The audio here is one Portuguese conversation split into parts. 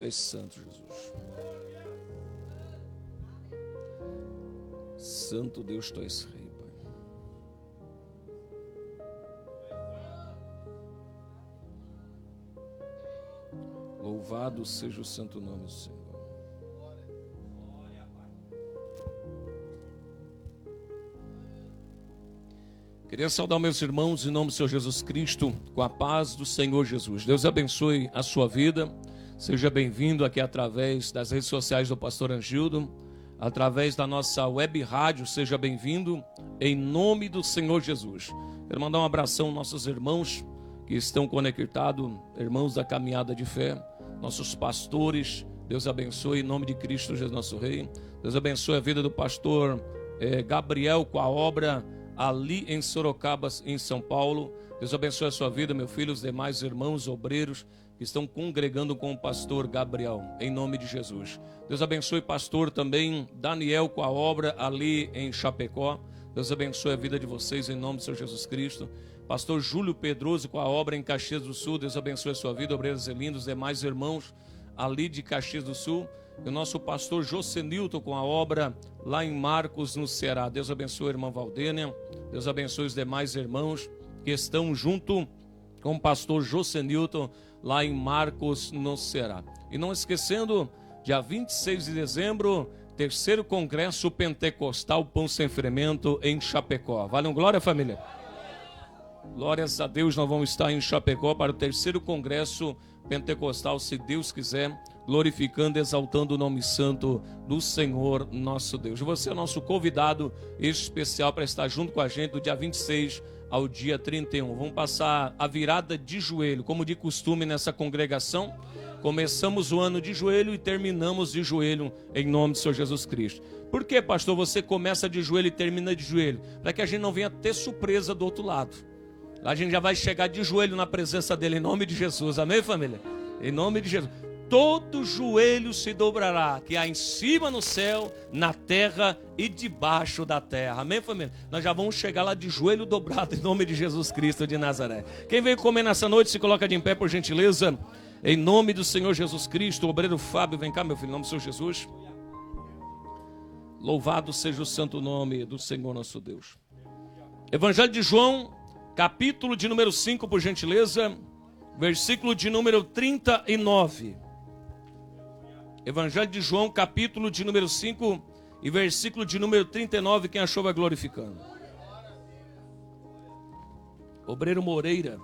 És santo, Jesus. Santo Deus, tu és rei, Pai. Louvado seja o santo nome do Senhor. Queria saudar meus irmãos em nome do Senhor Jesus Cristo, com a paz do Senhor Jesus. Deus abençoe a sua vida. Seja bem-vindo aqui através das redes sociais do Pastor Angildo, através da nossa web rádio. Seja bem-vindo em nome do Senhor Jesus. Quero mandar um abração aos nossos irmãos que estão conectados, irmãos da caminhada de fé, nossos pastores. Deus abençoe em nome de Cristo Jesus, nosso Rei. Deus abençoe a vida do pastor Gabriel com a obra ali em Sorocaba, em São Paulo. Deus abençoe a sua vida, meu filho, os demais irmãos obreiros que estão congregando com o pastor Gabriel, em nome de Jesus. Deus abençoe pastor também Daniel com a obra ali em Chapecó. Deus abençoe a vida de vocês em nome do Senhor Jesus Cristo. Pastor Júlio Pedroso com a obra em Caxias do Sul. Deus abençoe a sua vida, obreiros Zelindos, os demais irmãos ali de Caxias do Sul. E o nosso pastor Josenilton com a obra lá em Marcos, no Ceará. Deus abençoe a irmã Valdênia. Deus abençoe os demais irmãos que estão junto com o pastor Josenilton lá em Marcos, no Ceará. E não esquecendo, dia 26 de dezembro, terceiro congresso pentecostal Pão Sem Fermento em Chapecó. Vale um glória, família? Glórias a Deus, nós vamos estar em Chapecó para o terceiro congresso pentecostal, se Deus quiser, glorificando e exaltando o nome santo do Senhor nosso Deus. Você é o nosso convidado especial para estar junto com a gente do dia 26 ao dia 31. Vamos passar a virada de joelho, como de costume nessa congregação. Começamos o ano de joelho e terminamos de joelho em nome do Senhor Jesus Cristo. Por que, pastor, você começa de joelho e termina de joelho? Para que a gente não venha ter surpresa do outro lado. Lá a gente já vai chegar de joelho na presença dele em nome de Jesus. Amém, família? Em nome de Jesus. Todo joelho se dobrará, que há em cima no céu, na terra e debaixo da terra. Amém, família? Nós já vamos chegar lá de joelho dobrado em nome de Jesus Cristo de Nazaré. Quem veio comer nessa noite, se coloca de em pé, por gentileza. Em nome do Senhor Jesus Cristo. O obreiro Fábio, vem cá, meu filho, em nome do Senhor Jesus. Louvado seja o santo nome do Senhor nosso Deus. Evangelho de João, capítulo de número 5, por gentileza. Versículo de número 39. Evangelho de João, capítulo de número 5 e versículo de número 39, quem achou vai glorificando. Obreiro Moreira.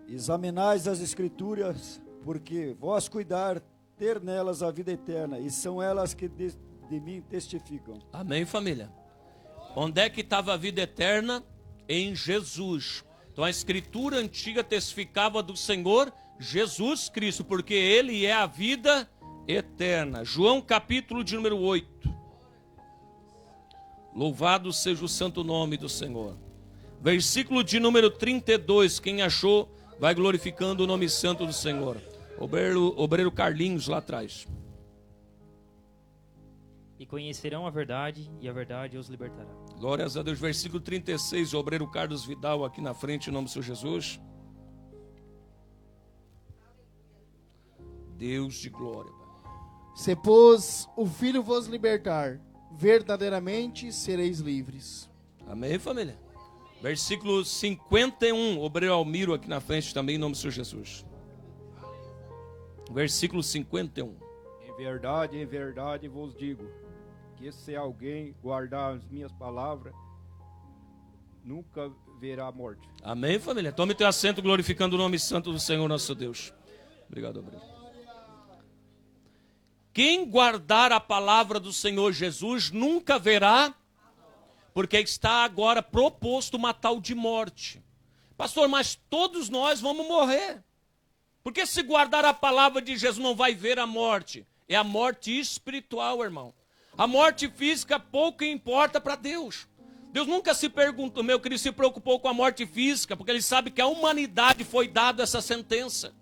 Examinais as Escrituras, porque vós cuidar ter nelas a vida eterna, e são elas que de mim testificam. Amém, família? Onde é que estava a vida eterna? Em Jesus. Então a Escritura antiga testificava do Senhor Jesus Cristo, porque Ele é a vida eterna. João capítulo de número 8. Louvado seja o santo nome do Senhor. Versículo de número 32, quem achou vai glorificando o nome santo do Senhor. Obreiro Carlinhos lá atrás. E conhecerão a verdade, e a verdade os libertará. Glórias a Deus. Versículo 36, o obreiro Carlos Vidal aqui na frente, em nome do Senhor Jesus. Deus de glória. Se, pois, o Filho vos libertar, verdadeiramente sereis livres. Amém, família? Versículo 51, obreiro Almiro aqui na frente também, em nome do Senhor Jesus. Versículo 51. Em verdade vos digo, que se alguém guardar as minhas palavras, nunca verá a morte. Amém, família? Tome teu assento glorificando o nome santo do Senhor nosso Deus. Obrigado, obreiro. Quem guardar a palavra do Senhor Jesus nunca verá, porque está agora proposto uma tal de morte. Pastor, mas todos nós vamos morrer. Porque se guardar a palavra de Jesus não vai ver a morte. É a morte espiritual, irmão. A morte física pouco importa para Deus. Deus nunca se perguntou, meu querido, se preocupou com a morte física, porque Ele sabe que a humanidade foi dada essa sentença.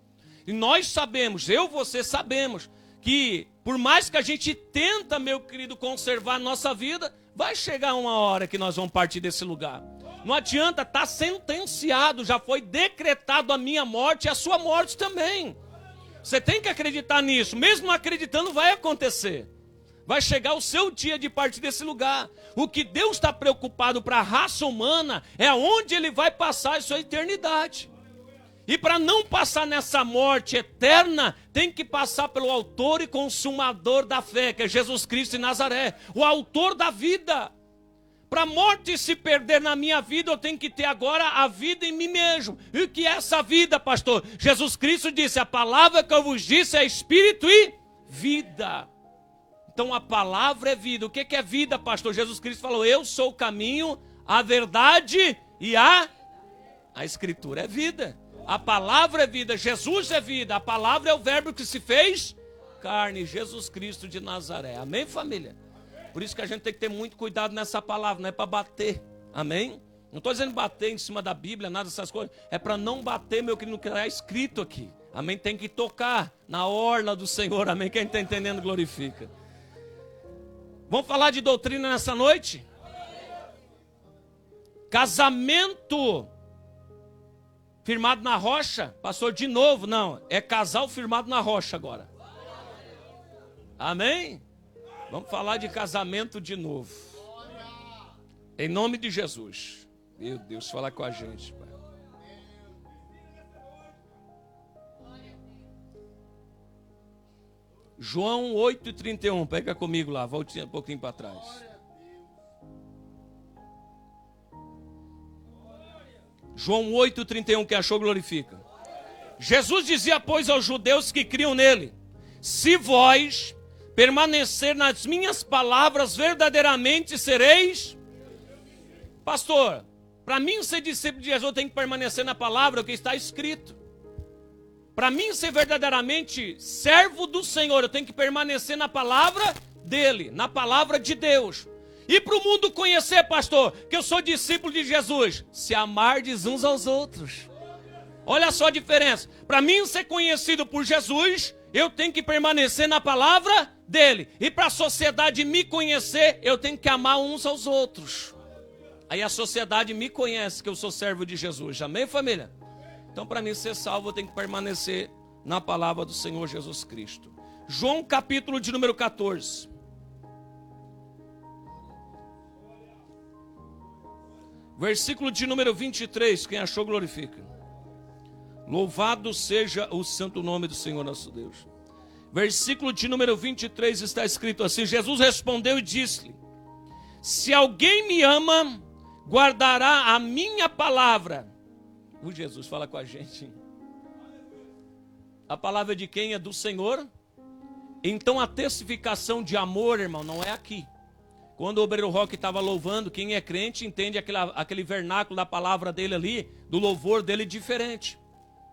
E nós sabemos, você sabemos, que por mais que a gente tenta, meu querido, conservar a nossa vida, vai chegar uma hora que nós vamos partir desse lugar. Não adianta, está sentenciado, já foi decretado a minha morte e a sua morte também. Você tem que acreditar nisso, mesmo não acreditando vai acontecer. Vai chegar o seu dia de partir desse lugar. O que Deus está preocupado para a raça humana é onde Ele vai passar a sua eternidade. E para não passar nessa morte eterna, tem que passar pelo autor e consumador da fé, que é Jesus Cristo de Nazaré, o autor da vida. Para a morte se perder na minha vida, eu tenho que ter agora a vida em mim mesmo. E o que é essa vida, pastor? Jesus Cristo disse, a palavra que eu vos disse é espírito e vida. Então a palavra é vida. O que é vida, pastor? Jesus Cristo falou, eu sou o caminho, a verdade e a escritura é vida. A palavra é vida, Jesus é vida. A palavra é o verbo que se fez carne, Jesus Cristo de Nazaré. Amém, família? Por isso que a gente tem que ter muito cuidado nessa palavra, não é para bater, amém? Não estou dizendo bater em cima da Bíblia, nada dessas coisas, é para não bater, meu querido, no que está escrito aqui, amém? Tem que tocar na orla do Senhor, amém? Quem está entendendo, glorifica. Vamos falar de doutrina nessa noite? Casamento firmado na rocha, pastor, de novo, não, é casal firmado na rocha agora, amém? Vamos falar de casamento de novo. Em nome de Jesus. Meu Deus, fala com a gente, Pai. João 8,31. Pega comigo lá, volte um pouquinho para trás. João 8,31, quem achou glorifica. Jesus dizia, pois, aos judeus que criam nele, se vós permanecer nas minhas palavras, verdadeiramente sereis. Pastor, para mim ser discípulo de Jesus, eu tenho que permanecer na palavra, o que está escrito. Para mim ser verdadeiramente servo do Senhor, eu tenho que permanecer na palavra dele, na palavra de Deus. E para o mundo conhecer, pastor, que eu sou discípulo de Jesus, se amardes uns aos outros. Olha só a diferença. Para mim ser conhecido por Jesus, eu tenho que permanecer na palavra dele. E para a sociedade me conhecer, eu tenho que amar uns aos outros. Aí a sociedade me conhece que eu sou servo de Jesus. Amém, família? Então, para mim ser salvo, eu tenho que permanecer na palavra do Senhor Jesus Cristo. João capítulo de número 14. Versículo de número 23. Quem achou, glorifica. Louvado seja o santo nome do Senhor nosso Deus. Versículo de número 23 está escrito assim: Jesus respondeu e disse-lhe: se alguém me ama, guardará a minha palavra. O Jesus fala com a gente. A palavra de quem? É do Senhor. Então a testificação de amor, irmão, não é aqui. Quando o Obreiro Rock estava louvando, quem é crente entende aquele vernáculo da palavra dele ali, do louvor dele diferente.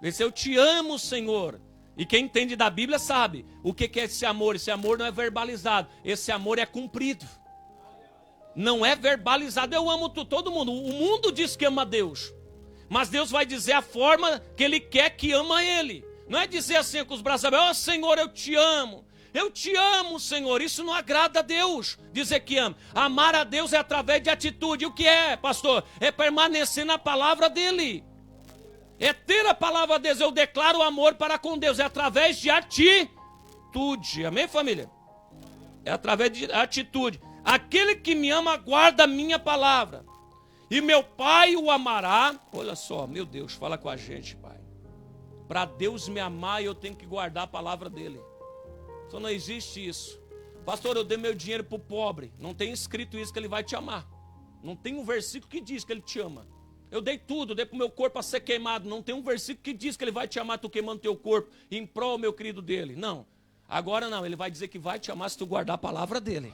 Esse eu te amo, Senhor. E quem entende da Bíblia sabe o que é esse amor. Esse amor não é verbalizado, esse amor é cumprido. Não é verbalizado, eu amo todo mundo. O mundo diz que ama Deus, mas Deus vai dizer a forma que Ele quer que ama Ele. Não é dizer assim com os braços abertos: ó Senhor, eu te amo, Senhor. Isso não agrada a Deus, dizer que ama. Amar a Deus é através de atitude. O que é, pastor? É permanecer na palavra dele. É ter a palavra de Deus. Eu declaro amor para com Deus. É através de atitude. Amém, família? É através de atitude. Aquele que me ama guarda a minha palavra, e meu Pai o amará. Olha só, meu Deus, fala com a gente, Pai. Para Deus me amar, eu tenho que guardar a palavra dele. Só não existe isso. Pastor, eu dei meu dinheiro para o pobre. Não tem escrito isso que ele vai te amar. Não tem um versículo que diz que ele te ama. Eu dei tudo, dei para o meu corpo a ser queimado. Não tem um versículo que diz que ele vai te amar, tu queimando teu corpo em prol, meu querido, dele. Não. Agora não, ele vai dizer que vai te amar se tu guardar a palavra dele.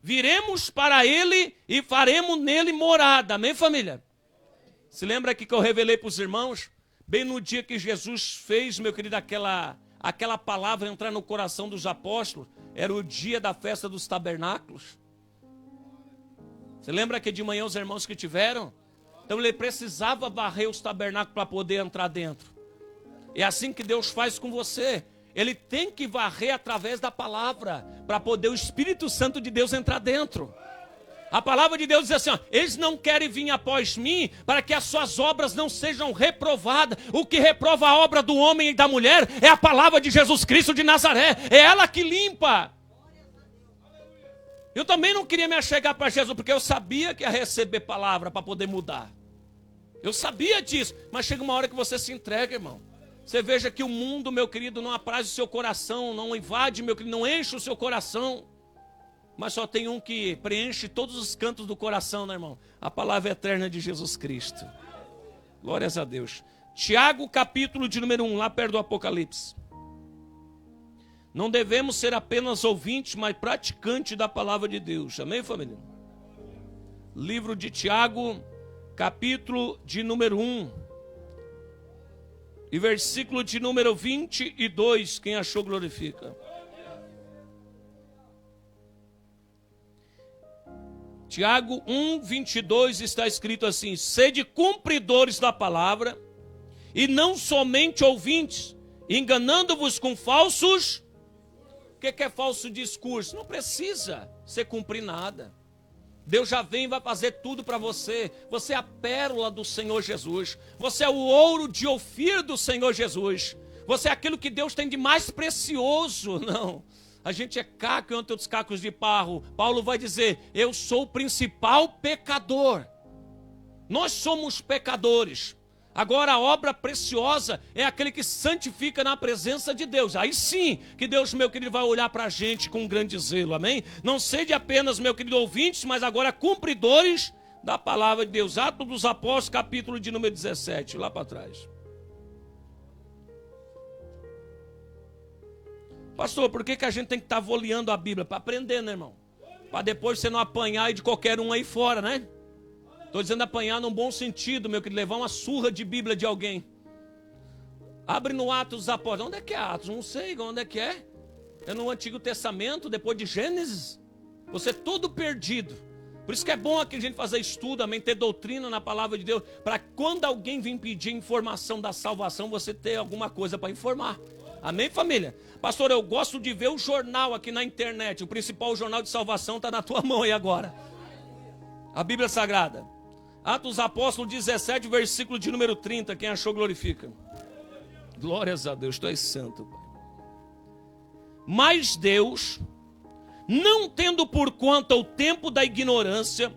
Viremos para ele e faremos nele morada. Amém, família? Se lembra aqui que eu revelei para os irmãos? Bem no dia que Jesus fez, meu querido, aquela palavra entrar no coração dos apóstolos, era o dia da festa dos tabernáculos. Você lembra que de manhã os irmãos que tiveram? Então ele precisava varrer os tabernáculos para poder entrar dentro. É assim que Deus faz com você. ele tem que varrer através da palavra, para poder o Espírito Santo de Deus entrar dentro. A palavra de Deus diz assim, ó, eles não querem vir após mim, para que as suas obras não sejam reprovadas. O que reprova a obra do homem e da mulher é a palavra de Jesus Cristo de Nazaré, é ela que limpa. Eu também não queria me achegar para Jesus, porque eu sabia que ia receber palavra para poder mudar. Eu sabia disso, mas chega uma hora que você se entrega, irmão. Você veja que o mundo, meu querido, não apraz o seu coração, não invade, meu querido, não enche o seu coração. Mas só tem um que preenche todos os cantos do coração, né, irmão? A palavra eterna de Jesus Cristo. Glórias a Deus. Tiago, capítulo de número 1, lá perto do Apocalipse. Não devemos ser apenas ouvintes, mas praticantes da palavra de Deus. Amém, família? Livro de Tiago, capítulo de número 1. E versículo de número 22. Quem achou, glorifica. Tiago 1, 22 está escrito assim: sede cumpridores da palavra, e não somente ouvintes, enganando-vos com falsos. O que é falso discurso? Não precisa você cumprir nada. Deus já vem e vai fazer tudo para você. Você é a pérola do Senhor Jesus. Você é o ouro de Ofir do Senhor Jesus. Você é aquilo que Deus tem de mais precioso. Não. A gente é caco entre outros cacos de barro. Paulo vai dizer, eu sou o principal pecador. Nós somos pecadores. Agora a obra preciosa é aquele que santifica na presença de Deus. Aí sim que Deus, meu querido, vai olhar para a gente com um grande zelo, amém? Não sede apenas, meu querido, ouvintes, mas agora cumpridores da palavra de Deus. Atos dos Apóstolos, capítulo de número 17, lá para trás. Pastor, por que a gente tem que estar folheando a Bíblia? Para aprender, né, irmão? Para depois você não apanhar de qualquer um aí fora, né? Estou dizendo apanhar num bom sentido, meu querido, levar uma surra de Bíblia de alguém. Abre no Atos dos Apóstolos. Onde é que é Atos? Não sei onde é que é. É no Antigo Testamento, depois de Gênesis. Você é todo perdido. Por isso que é bom aqui a gente fazer estudo, amém, ter doutrina na palavra de Deus, para quando alguém vir pedir informação da salvação, você ter alguma coisa para informar. Amém, família? Pastor, eu gosto de ver o jornal aqui na internet. O principal jornal de salvação está na tua mão aí agora. A Bíblia Sagrada. Atos dos Apóstolos 17, versículo de número 30. Quem achou, glorifica. Glórias a Deus, tu és santo, Pai. Mas Deus, não tendo por conta o tempo da ignorância,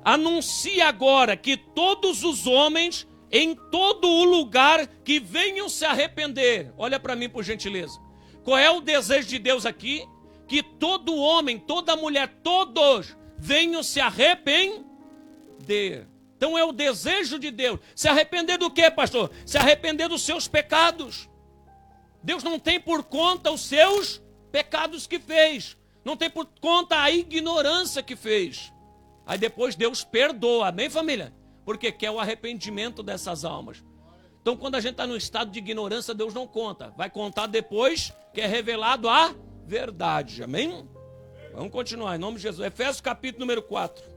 anuncia agora que todos os homens, em todo o lugar, que venham se arrepender. Olha para mim, por gentileza. Qual é o desejo de Deus aqui? Que todo homem, toda mulher, todos venham se arrepender. Então é o desejo de Deus. Se arrepender do quê, pastor? Se arrepender dos seus pecados. Deus não tem por conta os seus pecados que fez. Não tem por conta a ignorância que fez. Aí depois Deus perdoa. Amém, família? Porque quer o arrependimento dessas almas. Então quando a gente está no estado de ignorância, Deus não conta. Vai contar depois que é revelado a verdade. Amém? Vamos continuar, em nome de Jesus. Efésios capítulo número 4.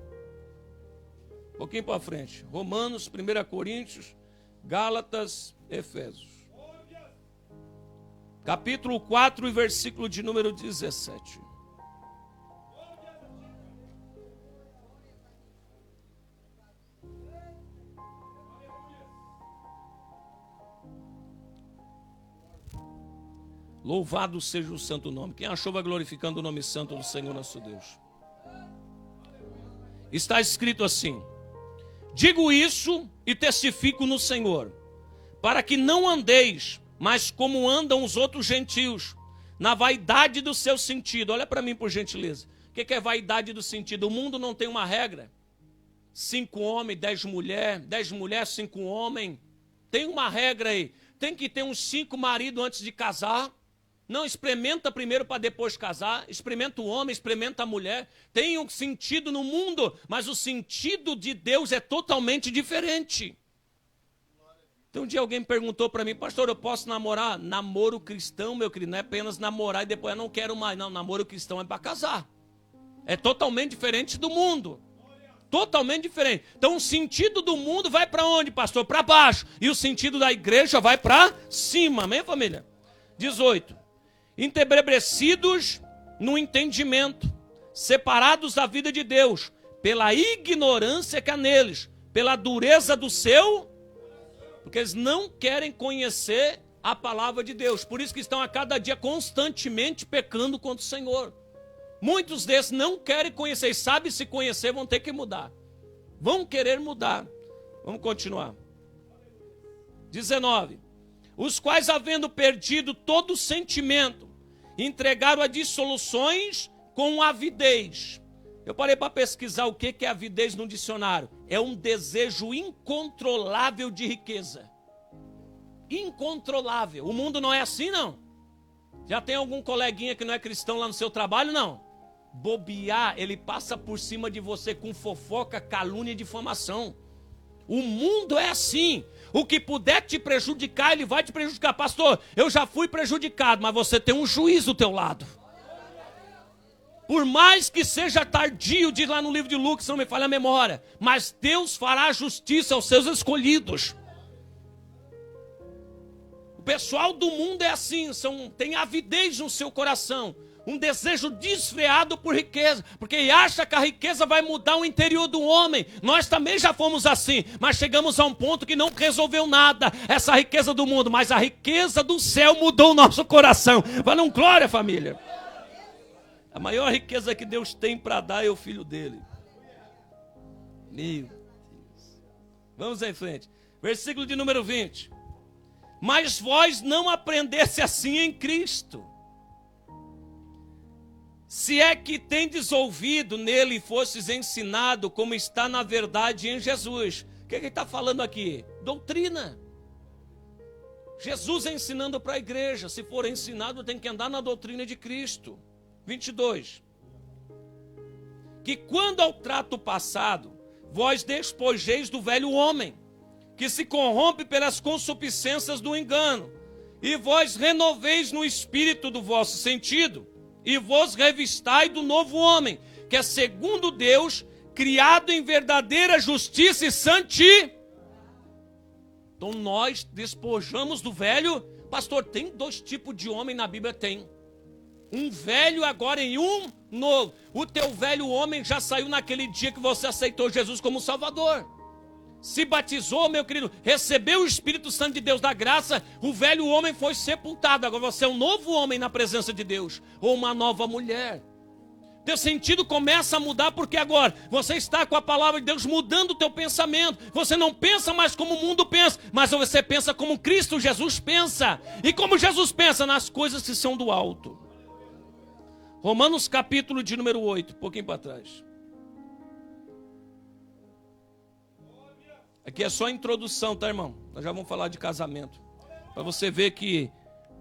Um pouquinho para frente. Romanos, 1 Coríntios, Gálatas, Efésios. Capítulo 4 e versículo de número 17. Louvado seja o santo nome. Quem achou vai glorificando o nome santo do Senhor nosso Deus. Está escrito assim: digo isso e testifico no Senhor, para que não andeis, mas como andam os outros gentios, na vaidade do seu sentido. Olha para mim, por gentileza. O que é vaidade do sentido? O mundo não tem uma regra. 5 homens, 10 mulheres, 10 mulheres, 5 homens. Tem uma regra aí. Tem que ter uns 5 maridos antes de casar. Não, experimenta primeiro para depois casar. Experimenta o homem, experimenta a mulher. Tem um sentido no mundo, mas o sentido de Deus é totalmente diferente. Então um dia alguém me perguntou para mim: pastor, eu posso namorar? Namoro cristão, meu querido, não é apenas namorar e depois eu não quero mais. Não, namoro cristão é para casar. É totalmente diferente do mundo. Totalmente diferente. Então o sentido do mundo vai para onde, pastor? Para baixo. E o sentido da igreja vai para cima. Amém, família? 18. entenebrecidos no entendimento, separados da vida de Deus, pela ignorância que há neles, pela dureza do seu, porque eles não querem conhecer a palavra de Deus, por isso que estão a cada dia constantemente pecando contra o Senhor. Muitos desses não querem conhecer, e sabem se conhecer vão ter que mudar, vão querer mudar. Vamos continuar. 19. Os quais, havendo perdido todo o sentimento, entregaram a dissoluções com avidez. Eu parei para pesquisar o que é avidez no dicionário. É um desejo incontrolável de riqueza. Incontrolável. O mundo não é assim, não. Já tem algum coleguinha que não é cristão lá no seu trabalho? Não. Bobear, ele passa por cima de você com fofoca, calúnia e difamação. O mundo é assim. O que puder te prejudicar, ele vai te prejudicar. Pastor, eu já fui prejudicado, mas você tem um juiz do teu lado. Por mais que seja tardio, diz lá no livro de Lucas, se não me falha a memória, mas Deus fará justiça aos seus escolhidos. O pessoal do mundo é assim, tem avidez no seu coração, um desejo desfreado por riqueza, porque acha que a riqueza vai mudar o interior do homem. Nós também já fomos assim, mas chegamos a um ponto que não resolveu nada, essa riqueza do mundo, mas a riqueza do céu mudou o nosso coração. Vale glória, família. A maior riqueza que Deus tem para dar é o Filho dele. Meu Deus. Vamos em frente. Versículo de número 20. Mas vós não aprendesse assim em Cristo. Se é que tendes ouvido nele e fostes ensinado como está na verdade em Jesus. O que ele está falando aqui? Doutrina. Jesus é ensinando para a igreja. Se for ensinado, tem que andar na doutrina de Cristo. 22. Que quando ao trato passado, vós despojeis do velho homem, que se corrompe pelas concupiscências do engano, e vós renoveis no espírito do vosso sentido, e vos revistai do novo homem, que é segundo Deus, criado em verdadeira justiça e santidade. Então nós despojamos do velho. Pastor, tem 2 tipos de homem na Bíblia? Tem. Um velho agora em um novo. O teu velho homem já saiu naquele dia que você aceitou Jesus como Salvador. Se batizou, meu querido, recebeu o Espírito Santo de Deus da graça, o velho homem foi sepultado. Agora você é um novo homem na presença de Deus, ou uma nova mulher. Teu sentido começa a mudar, porque agora você está com a palavra de Deus mudando o teu pensamento. Você não pensa mais como o mundo pensa, mas você pensa como Cristo Jesus pensa. E como Jesus pensa? Nas coisas que são do alto. Romanos capítulo de número 8, um pouquinho para trás. Aqui é só a introdução, tá, irmão? Nós já vamos falar de casamento. Para você ver que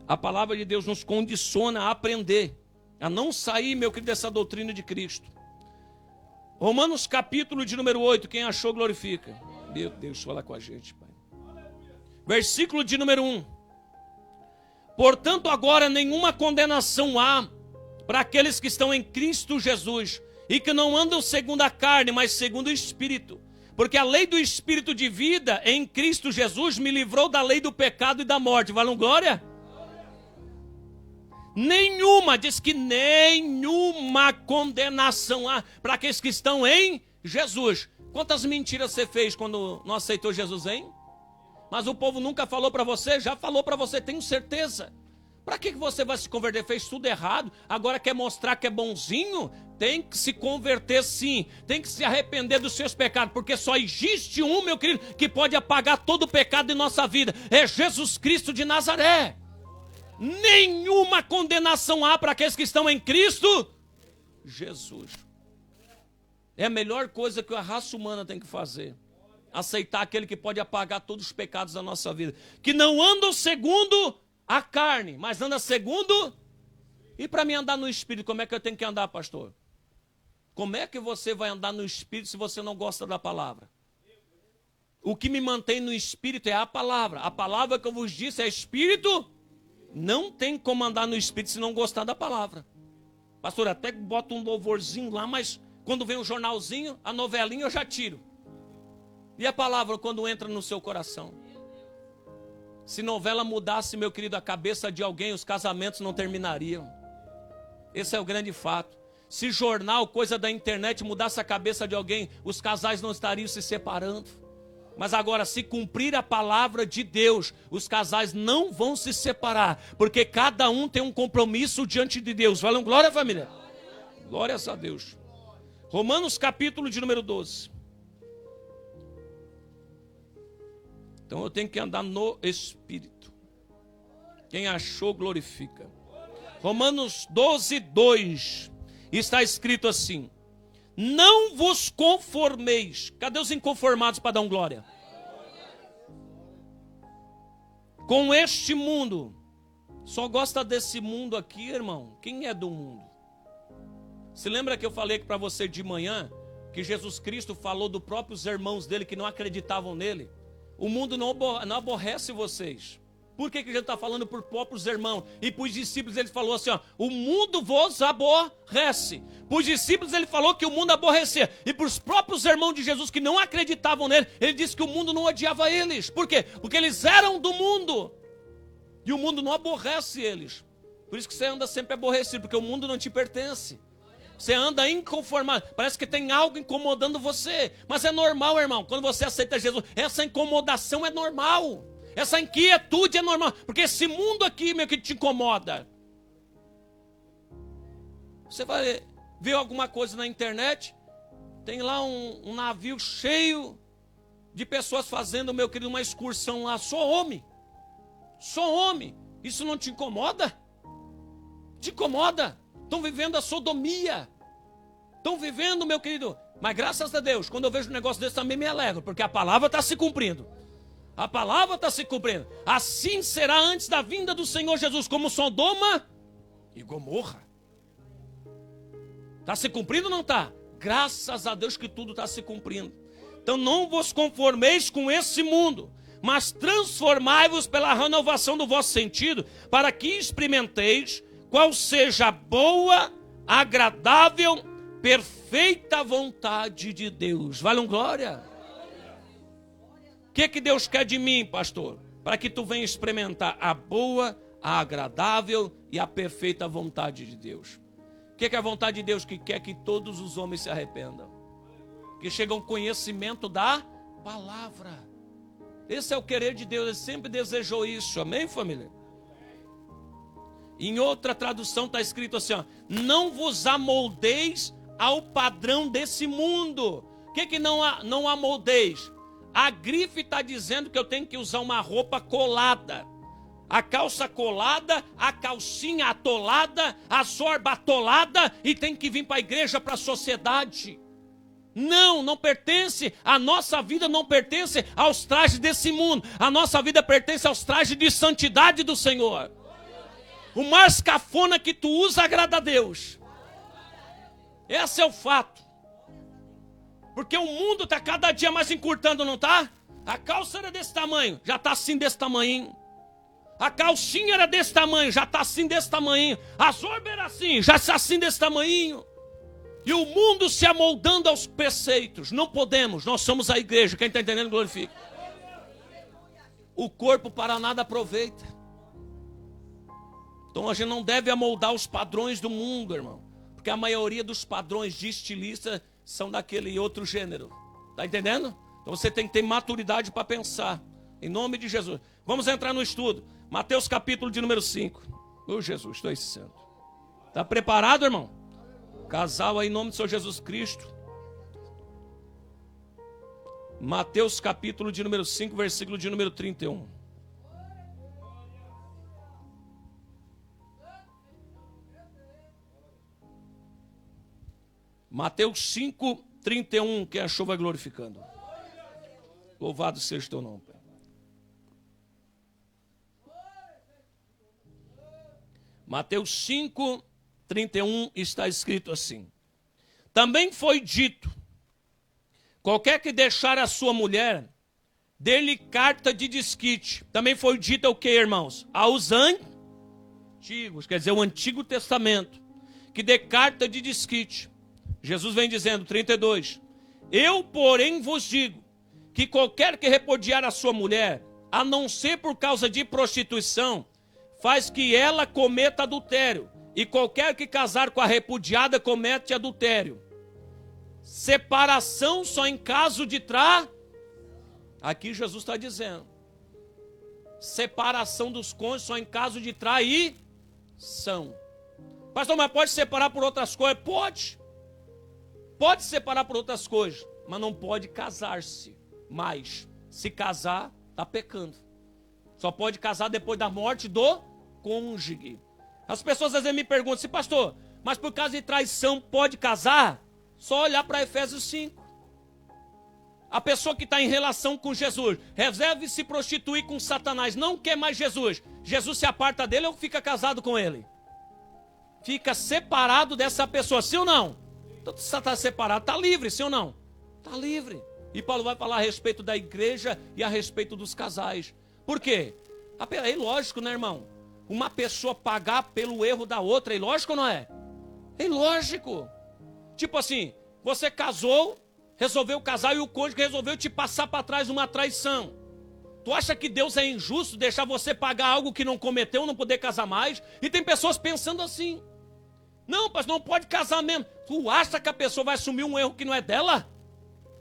a palavra de Deus nos condiciona a aprender, a não sair, meu querido, dessa doutrina de Cristo. Romanos capítulo de número 8, quem achou glorifica. Meu Deus, fala com a gente, Pai. Versículo de número 1. Portanto, agora nenhuma condenação há para aqueles que estão em Cristo Jesus, e que não andam segundo a carne, mas segundo o Espírito. Porque a lei do Espírito de vida em Cristo Jesus me livrou da lei do pecado e da morte. Valeu glória? Nenhuma, diz que nenhuma condenação há para aqueles que estão em Jesus. Quantas mentiras você fez quando não aceitou Jesus, hein? Mas o povo nunca falou para você? Já falou para você, tenho certeza. Para que você vai se converter? Fez tudo errado, agora quer mostrar que é bonzinho? Tem que se converter sim, tem que se arrepender dos seus pecados, porque só existe um, meu querido, que pode apagar todo o pecado de nossa vida, é Jesus Cristo de Nazaré. Nenhuma condenação há para aqueles que estão em Cristo Jesus. É a melhor coisa que a raça humana tem que fazer, aceitar aquele que pode apagar todos os pecados da nossa vida, que não andam segundo a carne, mas anda segundo. E para mim andar no Espírito, como é que eu tenho que andar, pastor? Como é que você vai andar no Espírito se você não gosta da palavra? O que me mantém no Espírito é a palavra. A palavra que eu vos disse é Espírito. Não tem como andar no Espírito se não gostar da palavra. Pastor, até bota um louvorzinho lá, mas quando vem um jornalzinho, a novelinha eu já tiro. E a palavra quando entra no seu coração? Se novela mudasse, meu querido, a cabeça de alguém, os casamentos não terminariam. Esse é o grande fato. Se jornal, coisa da internet, mudasse a cabeça de alguém, os casais não estariam se separando. Mas agora, se cumprir a palavra de Deus, os casais não vão se separar, porque cada um tem um compromisso diante de Deus. Valeu, glória, família? Glórias a Deus. Romanos capítulo de número 12. Então eu tenho que andar no Espírito. Quem achou, glorifica. Romanos 12, 2. Está escrito assim: não vos conformeis. Cadê os inconformados para dar um glória? Com este mundo. Só gosta desse mundo aqui, irmão? Quem é do mundo? Se lembra que eu falei para você de manhã que Jesus Cristo falou dos próprios irmãos dele que não acreditavam nele? O mundo não aborrece vocês. Por que Jesus está falando por próprios irmãos? E para os discípulos ele falou assim, ó, o mundo vos aborrece. Para os discípulos ele falou que o mundo aborrecia. E para os próprios irmãos de Jesus que não acreditavam nele, ele disse que o mundo não odiava eles. Por quê? Porque eles eram do mundo. E o mundo não aborrece eles. Por isso que você anda sempre aborrecido, porque o mundo não te pertence. Você anda inconformado, parece que tem algo incomodando você. Mas é normal, irmão, quando você aceita Jesus, essa incomodação é normal. Essa inquietude é normal, porque esse mundo aqui, meu, que te incomoda. Você vai ver alguma coisa na internet, tem lá um navio cheio de pessoas fazendo, meu querido, uma excursão lá. Só homem. Isso não te incomoda? Te incomoda? Estão vivendo a sodomia. Estão vivendo, meu querido. Mas graças a Deus, quando eu vejo um negócio desse também me alegro, porque a palavra está se cumprindo. A palavra está se cumprindo. Assim será antes da vinda do Senhor Jesus, como Sodoma e Gomorra. Está se cumprindo ou não está? Graças a Deus que tudo está se cumprindo. Então não vos conformeis com esse mundo, mas transformai-vos pela renovação do vosso sentido, para que experimenteis qual seja a boa, agradável, perfeita vontade de Deus. Vale um glória? O que Deus quer de mim, pastor? Para que tu venha experimentar a boa, a agradável e a perfeita vontade de Deus. O que é a vontade de Deus? Que quer que todos os homens se arrependam. Que chegue ao conhecimento da palavra. Esse é o querer de Deus. Ele sempre desejou isso. Amém, família? Em outra tradução está escrito assim, ó, não vos amoldeis ao padrão desse mundo. O que não amoldeis? A grife está dizendo que eu tenho que usar uma roupa colada. A calça colada, a calcinha atolada, a sorba atolada e tem que vir para a igreja, para a sociedade. Não pertence, a nossa vida não pertence aos trajes desse mundo. A nossa vida pertence aos trajes de santidade do Senhor. O mais cafona que tu usa agrada a Deus. Esse é o fato. Porque o mundo está cada dia mais encurtando, não está? A calça era desse tamanho, já está assim desse tamanho. A calcinha era desse tamanho, já está assim desse tamanho. A sorba era assim, já está assim desse tamanho. E o mundo se amoldando aos preceitos. Não podemos, nós somos a igreja. Quem está entendendo, glorifica. O corpo para nada aproveita. Então a gente não deve amoldar os padrões do mundo, irmão. Porque a maioria dos padrões de estilista são daquele outro gênero. Está entendendo? Então você tem que ter maturidade para pensar. Em nome de Jesus. Vamos entrar no estudo. Mateus capítulo de número 5. Ô Jesus, estou santo. Está preparado, irmão? Casal aí em nome do Senhor Jesus Cristo. Mateus capítulo de número 5, versículo de número 31. Mateus 5, 31, quem achou vai glorificando. Louvado seja o teu nome, Pai. Mateus 5, 31 está escrito assim. Também foi dito, qualquer que deixar a sua mulher, dê-lhe carta de desquite. Também foi dito o que, irmãos? Aos antigos, quer dizer, o Antigo Testamento, que dê carta de desquite. Jesus vem dizendo, 32, eu, porém, vos digo, que qualquer que repudiar a sua mulher, a não ser por causa de prostituição, faz que ela cometa adultério. E qualquer que casar com a repudiada comete adultério. Separação só em caso de Aqui Jesus está dizendo. Separação dos cônjuges só em caso de traição. Pastor, mas pode separar por outras coisas? Pode. Pode separar por outras coisas, mas não pode casar-se mais. Se casar, está pecando. Só pode casar depois da morte do cônjuge. As pessoas às vezes me perguntam assim, pastor, mas por causa de traição pode casar? Só olhar para Efésios 5. A pessoa que está em relação com Jesus, reserve se prostituir com Satanás, não quer mais Jesus. Jesus se aparta dele ou fica casado com ele? Fica separado dessa pessoa, sim ou não? Então se está separado, está livre, sim ou não? Está livre. E Paulo vai falar a respeito da igreja e a respeito dos casais. Por quê? É ilógico, né, irmão? Uma pessoa pagar pelo erro da outra, é ilógico ou não é? É ilógico. Tipo assim, você casou, resolveu casar e o cônjuge resolveu te passar para trás numa traição. Tu acha que Deus é injusto deixar você pagar algo que não cometeu, não poder casar mais? E tem pessoas pensando assim. Não, pastor, não pode casar mesmo. Tu acha que a pessoa vai assumir um erro que não é dela?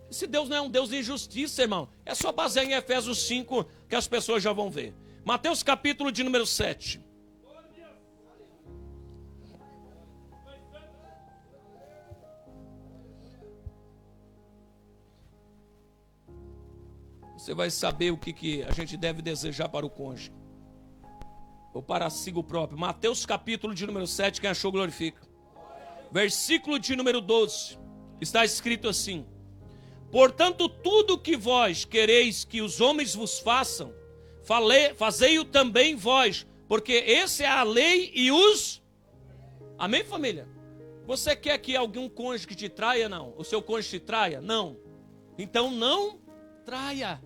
Esse Deus não é um Deus de injustiça, irmão. É só basear em Efésios 5 que as pessoas já vão ver. Mateus capítulo de número 7. Você vai saber o que a gente deve desejar para o cônjuge. Ou para si próprio. Mateus capítulo de número 7, quem achou glorifica. Versículo de número 12. Está escrito assim. Portanto, tudo que vós quereis que os homens vos façam, fazei-o também vós, porque essa é a lei e os... Amém, família? Você quer que algum cônjuge te traia? Não. O seu cônjuge te traia? Não. Então não traia.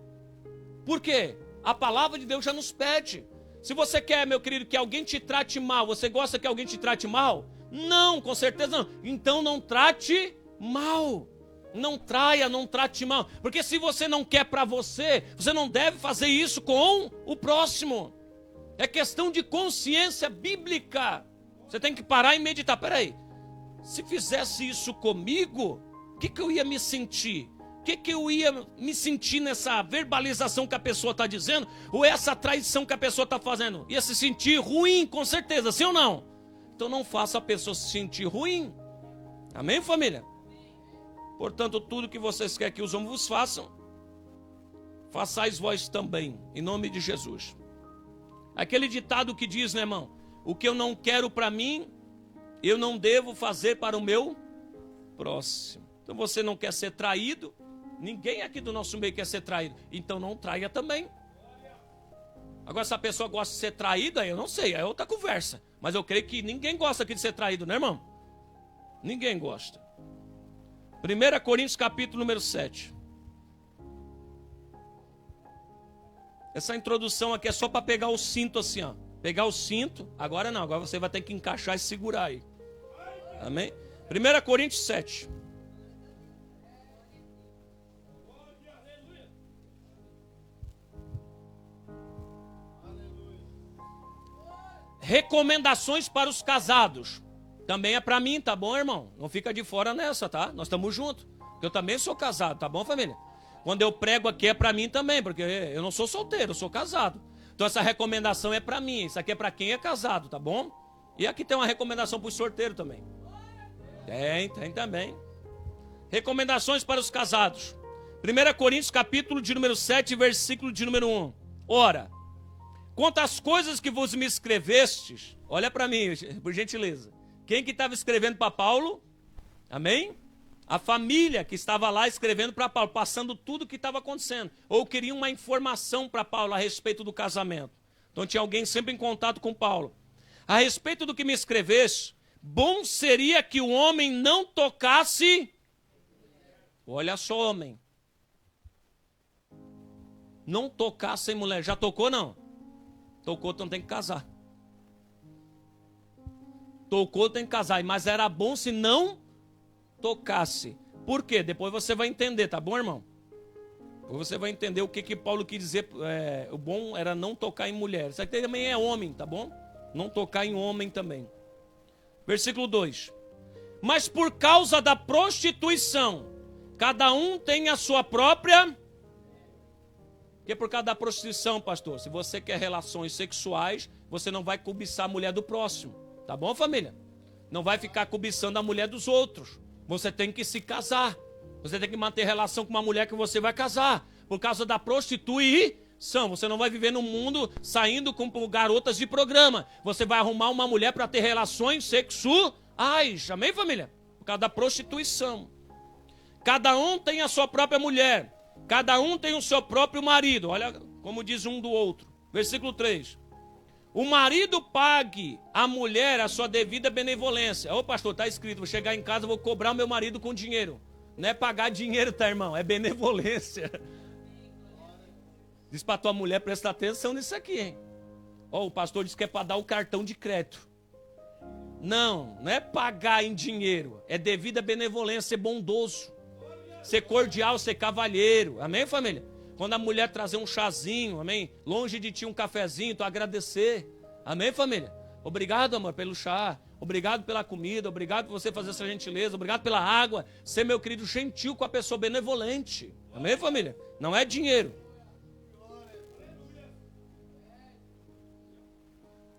Por quê? A palavra de Deus já nos pede. Se você quer, meu querido, que alguém te trate mal, você gosta que alguém te trate mal? Não, com certeza não. Então não trate mal. Não traia, não trate mal. Porque se você não quer para você, você não deve fazer isso com o próximo. É questão de consciência bíblica. Você tem que parar e meditar. Peraí, se fizesse isso comigo, o que eu ia me sentir? O que eu ia me sentir nessa verbalização que a pessoa está dizendo? Ou essa traição que a pessoa está fazendo? Ia se sentir ruim, com certeza, sim ou não? Então não faça a pessoa se sentir ruim. Amém, família? Portanto, tudo que vocês querem que os homens vos façam, façais vós também, em nome de Jesus. Aquele ditado que diz, né, irmão? O que eu não quero para mim, eu não devo fazer para o meu próximo. Então você não quer ser traído, ninguém aqui do nosso meio quer ser traído, então não traia também. Agora, se a pessoa gosta de ser traída, eu não sei, é outra conversa. Mas eu creio que ninguém gosta aqui de ser traído, né, irmão? Ninguém gosta. 1 Coríntios capítulo número 7. Essa introdução aqui é só para pegar o cinto assim, ó. Pegar o cinto, agora não, agora você vai ter que encaixar e segurar aí. Amém? 1 Coríntios 7. Recomendações para os casados. Também é para mim, tá bom, irmão? Não fica de fora nessa, tá? Nós estamos juntos. Eu também sou casado, tá bom, família? Quando eu prego aqui é para mim também, porque eu não sou solteiro, eu sou casado. Então essa recomendação é para mim, isso aqui é para quem é casado, tá bom? E aqui tem uma recomendação para os solteiros também. Tem também. Recomendações para os casados. 1 Coríntios capítulo de número 7, versículo de número 1. Ora, quanto às coisas que vos me escrevestes, olha para mim, por gentileza. Quem que estava escrevendo para Paulo? Amém? A família que estava lá escrevendo para Paulo, passando tudo o que estava acontecendo. Ou queria uma informação para Paulo a respeito do casamento. Então tinha alguém sempre em contato com Paulo. A respeito do que me escreveste, bom seria que o homem não tocasse... Olha só, homem. Não tocasse em mulher. Já tocou, não? Tocou, então tem que casar. Tocou, tem que casar. Mas era bom se não tocasse. Por quê? Depois você vai entender, tá bom, irmão? Você vai entender o que Paulo quis dizer. O bom era não tocar em mulher. Isso aqui também é homem, tá bom? Não tocar em homem também. Versículo 2. Mas por causa da prostituição, cada um tem a sua própria... Porque por causa da prostituição, pastor, se você quer relações sexuais, você não vai cobiçar a mulher do próximo. Tá bom, família? Não vai ficar cobiçando a mulher dos outros. Você tem que se casar. Você tem que manter relação com uma mulher que você vai casar. Por causa da prostituição. Você não vai viver no mundo saindo com garotas de programa. Você vai arrumar uma mulher para ter relações sexuais. Amém, família? Por causa da prostituição. Cada um tem a sua própria mulher. Cada um tem o seu próprio marido. Olha como diz um do outro. Versículo 3. O marido pague à mulher a sua devida benevolência. Ô pastor, está escrito, vou chegar em casa, vou cobrar o meu marido com dinheiro. Não é pagar dinheiro, tá, irmão? É benevolência. Diz para tua mulher, presta atenção nisso aqui, hein? Ó, o pastor disse que é para dar o cartão de crédito. Não é pagar em dinheiro. É devida benevolência, ser bondoso. Ser cordial, ser cavalheiro. Amém, família? Quando a mulher trazer um chazinho, amém? Longe de ti um cafezinho, tu agradecer. Amém, família? Obrigado, amor, pelo chá. Obrigado pela comida. Obrigado por você fazer essa gentileza. Obrigado pela água. Ser, meu querido, gentil com a pessoa, benevolente. Amém, família? Não é dinheiro.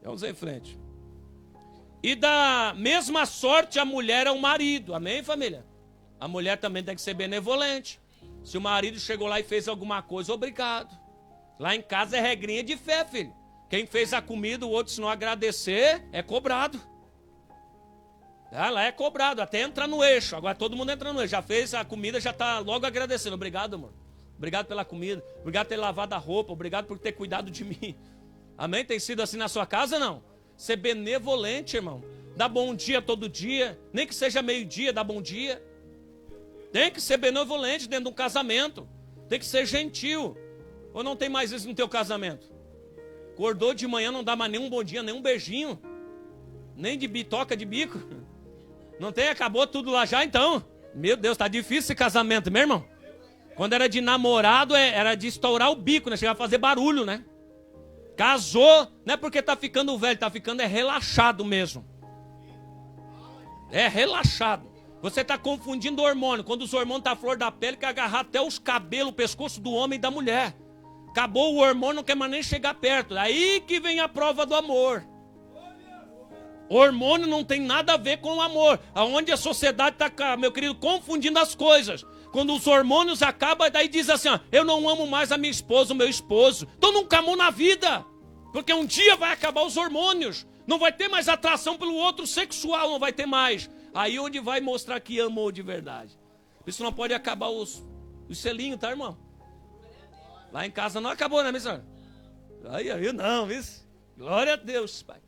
Vamos em frente. E da mesma sorte a mulher ao marido. Amém, família? A mulher também tem que ser benevolente. Se o marido chegou lá e fez alguma coisa, obrigado. Lá em casa é regrinha de fé, filho. Quem fez a comida, o outro, se não agradecer, é cobrado. Lá é cobrado, até entra no eixo. Agora todo mundo entra no eixo. Já fez a comida, já está logo agradecendo. Obrigado, amor. Obrigado pela comida. Obrigado por ter lavado a roupa. Obrigado por ter cuidado de mim. Amém? Tem sido assim na sua casa, não? Ser benevolente, irmão. Dá bom dia todo dia. Nem que seja meio-dia, dá bom dia. Tem que ser benevolente dentro de um casamento. Tem que ser gentil. Ou não tem mais isso no teu casamento? Acordou de manhã, não dá mais nenhum bom dia, nem um beijinho. Nem de bitoca de bico. Não tem? Acabou tudo lá já, então? Meu Deus, tá difícil esse casamento, meu irmão. Quando era de namorado, era de estourar o bico, né? Chegava a fazer barulho, né? Casou, não é porque tá ficando velho, tá ficando relaxado mesmo. É relaxado. Você está confundindo hormônio. Quando os hormônios estão à flor da pele, quer agarrar até os cabelos, o pescoço do homem e da mulher. Acabou o hormônio, não quer mais nem chegar perto. Aí que vem a prova do amor. Hormônio não tem nada a ver com o amor. Aonde a sociedade está, meu querido, confundindo as coisas. Quando os hormônios acabam, daí diz assim, ó, eu não amo mais a minha esposa, o meu esposo. Então nunca amou na vida. Porque um dia vai acabar os hormônios. Não vai ter mais atração pelo outro sexual, não vai ter mais. Aí onde vai mostrar que amou de verdade. Isso não pode acabar os selinhos, tá, irmão? Lá em casa não acabou, né, minha senhora? Aí não, isso. Glória a Deus, pai.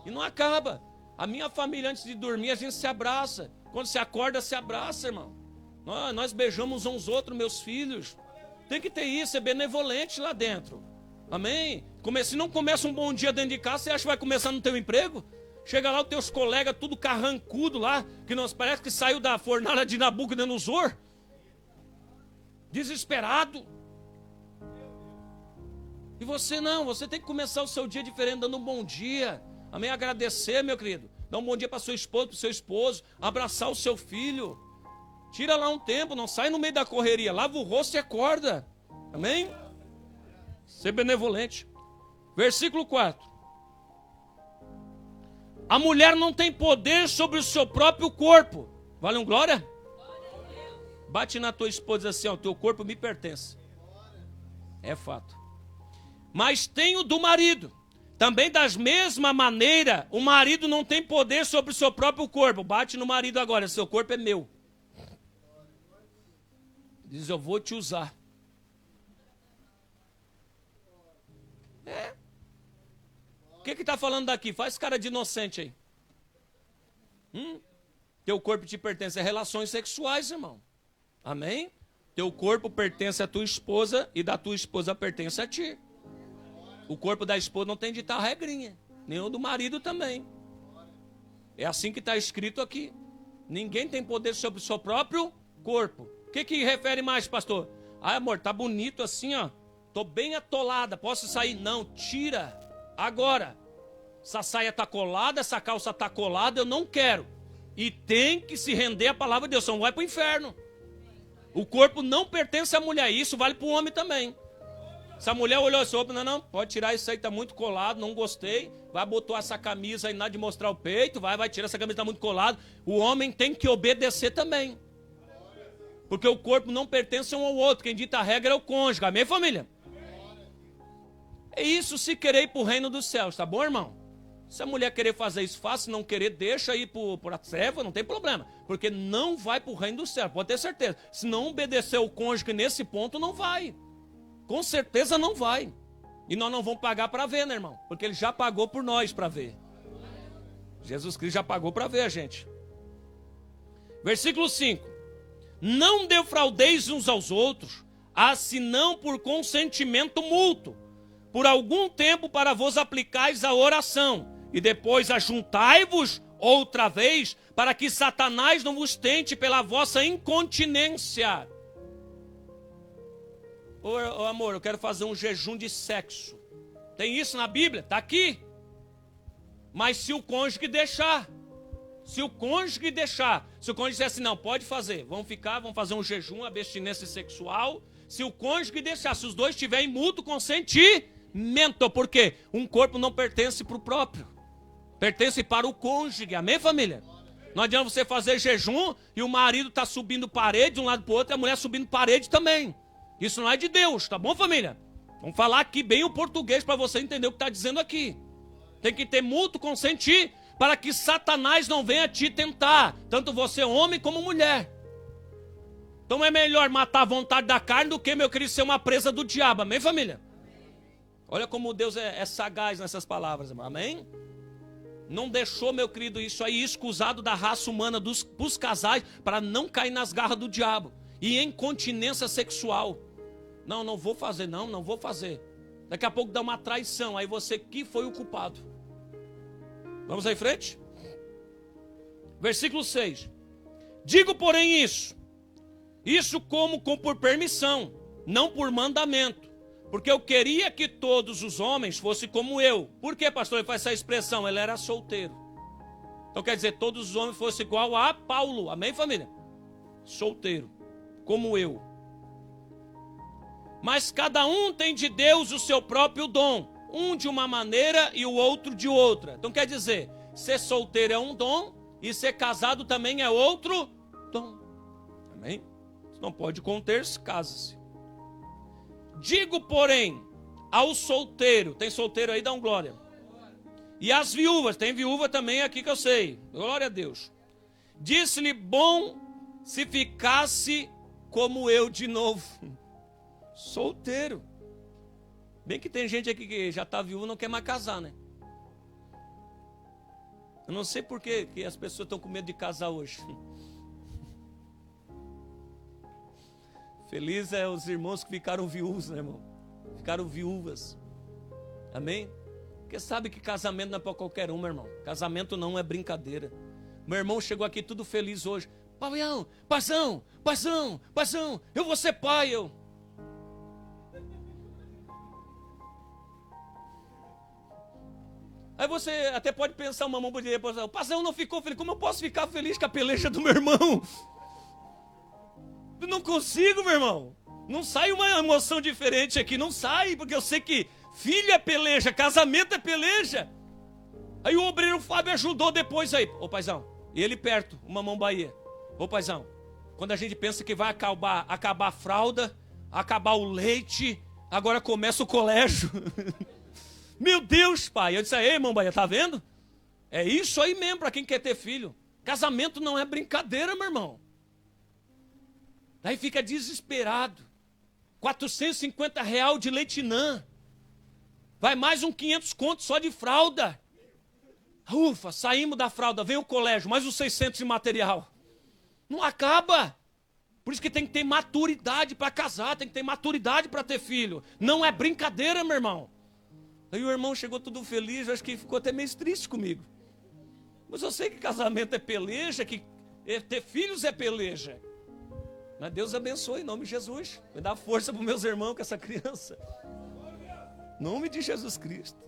E não acaba. A minha família, antes de dormir, a gente se abraça. Quando se acorda, se abraça, irmão. Nós beijamos uns outros, meus filhos. Tem que ter isso, é benevolente lá dentro. Amém? Se não começa um bom dia dentro de casa, você acha que vai começar no teu emprego? Chega lá os teus colegas, tudo carrancudo lá, que nós parece que saiu da fornalha de Nabucodonosor. Desesperado. E você não, você tem que começar o seu dia diferente, dando um bom dia. Amém? Agradecer, meu querido. Dar um bom dia para sua esposa, para o seu esposo. Abraçar o seu filho. Tira lá um tempo, não sai no meio da correria. Lava o rosto e acorda. Amém? Ser benevolente. Versículo 4. A mulher não tem poder sobre o seu próprio corpo. Vale um glória? Bate na tua esposa assim, ó, o teu corpo me pertence. É fato. Mas tem o do marido. Também da mesma maneira, o marido não tem poder sobre o seu próprio corpo. Bate no marido agora, seu corpo é meu. Diz, eu vou te usar. O que está falando daqui? Faz cara de inocente aí. Teu corpo te pertence a relações sexuais, irmão. Amém? Teu corpo pertence à tua esposa e da tua esposa pertence a ti. O corpo da esposa não tem de tal regrinha. Nem o do marido também. É assim que está escrito aqui. Ninguém tem poder sobre o seu próprio corpo. O que refere mais, pastor? Ah, amor, tá bonito assim, ó. Tô bem atolada, posso sair? Não, tira. Agora. Essa saia tá colada, essa calça tá colada, eu não quero. E tem que se render à palavra de Deus, senão vai pro inferno. O corpo não pertence à mulher, isso vale pro homem também. Se a mulher olhou assim, opa, não, pode tirar isso aí, tá muito colado, não gostei. Vai botar essa camisa aí, nada de mostrar o peito, vai tirar essa camisa, tá muito colado. O homem tem que obedecer também. Porque o corpo não pertence um ao outro, quem dita a regra é o cônjuge, amém, família? É isso, se querer ir pro reino dos céus, tá bom, irmão? Se a mulher querer fazer isso fácil, se não querer, deixa ir para a treva, não tem problema. Porque não vai para o reino do céu, pode ter certeza. Se não obedecer o cônjuge nesse ponto, não vai. Com certeza não vai. E nós não vamos pagar para ver, né, irmão? Porque ele já pagou por nós para ver. Jesus Cristo já pagou para ver a gente. Versículo 5. Não defraudeis uns aos outros, senão por consentimento mútuo, por algum tempo para vos aplicais a oração. E depois ajuntai-vos outra vez, para que Satanás não vos tente pela vossa incontinência. Ô amor, eu quero fazer um jejum de sexo. Tem isso na Bíblia? Está aqui. Mas se o cônjuge deixar. Se o cônjuge deixar. Se o cônjuge disser assim, não, pode fazer. Vamos fazer um jejum, abstinência sexual. Se o cônjuge deixar, se os dois tiverem mútuo consentimento. Porque um corpo não pertence para o próprio. Pertence para o cônjuge, amém, família? Não adianta você fazer jejum e o marido está subindo parede de um lado para o outro e a mulher subindo parede também. Isso não é de Deus, tá bom, família? Vamos falar aqui bem o português para você entender o que está dizendo aqui. Tem que ter mútuo consentir para que Satanás não venha te tentar, tanto você homem como mulher. Então é melhor matar a vontade da carne do que, meu querido, ser uma presa do diabo, amém, família? Olha como Deus é sagaz nessas palavras, irmão, amém? Não deixou, meu querido, isso aí escusado da raça humana dos casais para não cair nas garras do diabo. E incontinência sexual. Não vou fazer, não vou fazer. Daqui a pouco dá uma traição, aí você que foi o culpado. Vamos aí em frente? Versículo 6. Digo, porém, isso como por permissão, não por mandamento. Porque eu queria que todos os homens fossem como eu. Por que, pastor, ele faz essa expressão? Ele era solteiro. Então quer dizer, todos os homens fossem igual a Paulo. Amém, família? Solteiro. Como eu. Mas cada um tem de Deus o seu próprio dom. Um de uma maneira e o outro de outra. Então quer dizer, ser solteiro é um dom e ser casado também é outro dom. Amém? Você não pode conter-se, casa-se. Digo, porém, ao solteiro, tem solteiro aí, dá um glória. E às viúvas, tem viúva também aqui que eu sei, glória a Deus. Disse-lhe, bom se ficasse como eu de novo. Solteiro. Bem que tem gente aqui que já está viúva e não quer mais casar, né? Eu não sei por que as pessoas estão com medo de casar hoje. Feliz é os irmãos que ficaram viúvos, né, irmão? Ficaram viúvas. Amém? Porque sabe que casamento não é para qualquer um, meu irmão. Casamento não é brincadeira. Meu irmão chegou aqui tudo feliz hoje. Paizão, eu vou ser pai, eu. Aí você até pode pensar, uma mão poderia pensar, o paizão não ficou feliz. Como eu posso ficar feliz com a peleja do meu irmão? Eu não consigo, meu irmão. Não sai uma emoção diferente aqui, não sai, porque eu sei que filho é peleja, casamento é peleja. Aí o obreiro Fábio ajudou depois aí. Ô paizão, e ele perto, uma mão Bahia. Ô paizão, quando a gente pensa que vai acabar a fralda, acabar o leite, agora começa o colégio. Meu Deus, pai. Eu disse, ei, irmão Bahia, tá vendo? É isso aí mesmo para quem quer ter filho. Casamento não é brincadeira, meu irmão. Daí fica desesperado. R$450 de leitinã. Vai mais um 500 conto só de fralda. Ufa, saímos da fralda, vem o colégio, mais uns 600 de material. Não acaba. Por isso que tem que ter maturidade para casar, tem que ter maturidade para ter filho. Não é brincadeira, meu irmão. Aí o irmão chegou tudo feliz, eu acho que ficou até meio triste comigo. Mas eu sei que casamento é peleja, que ter filhos é peleja. Mas Deus abençoe, em nome de Jesus. Vai dar força para os meus irmãos com essa criança. Em nome de Jesus Cristo.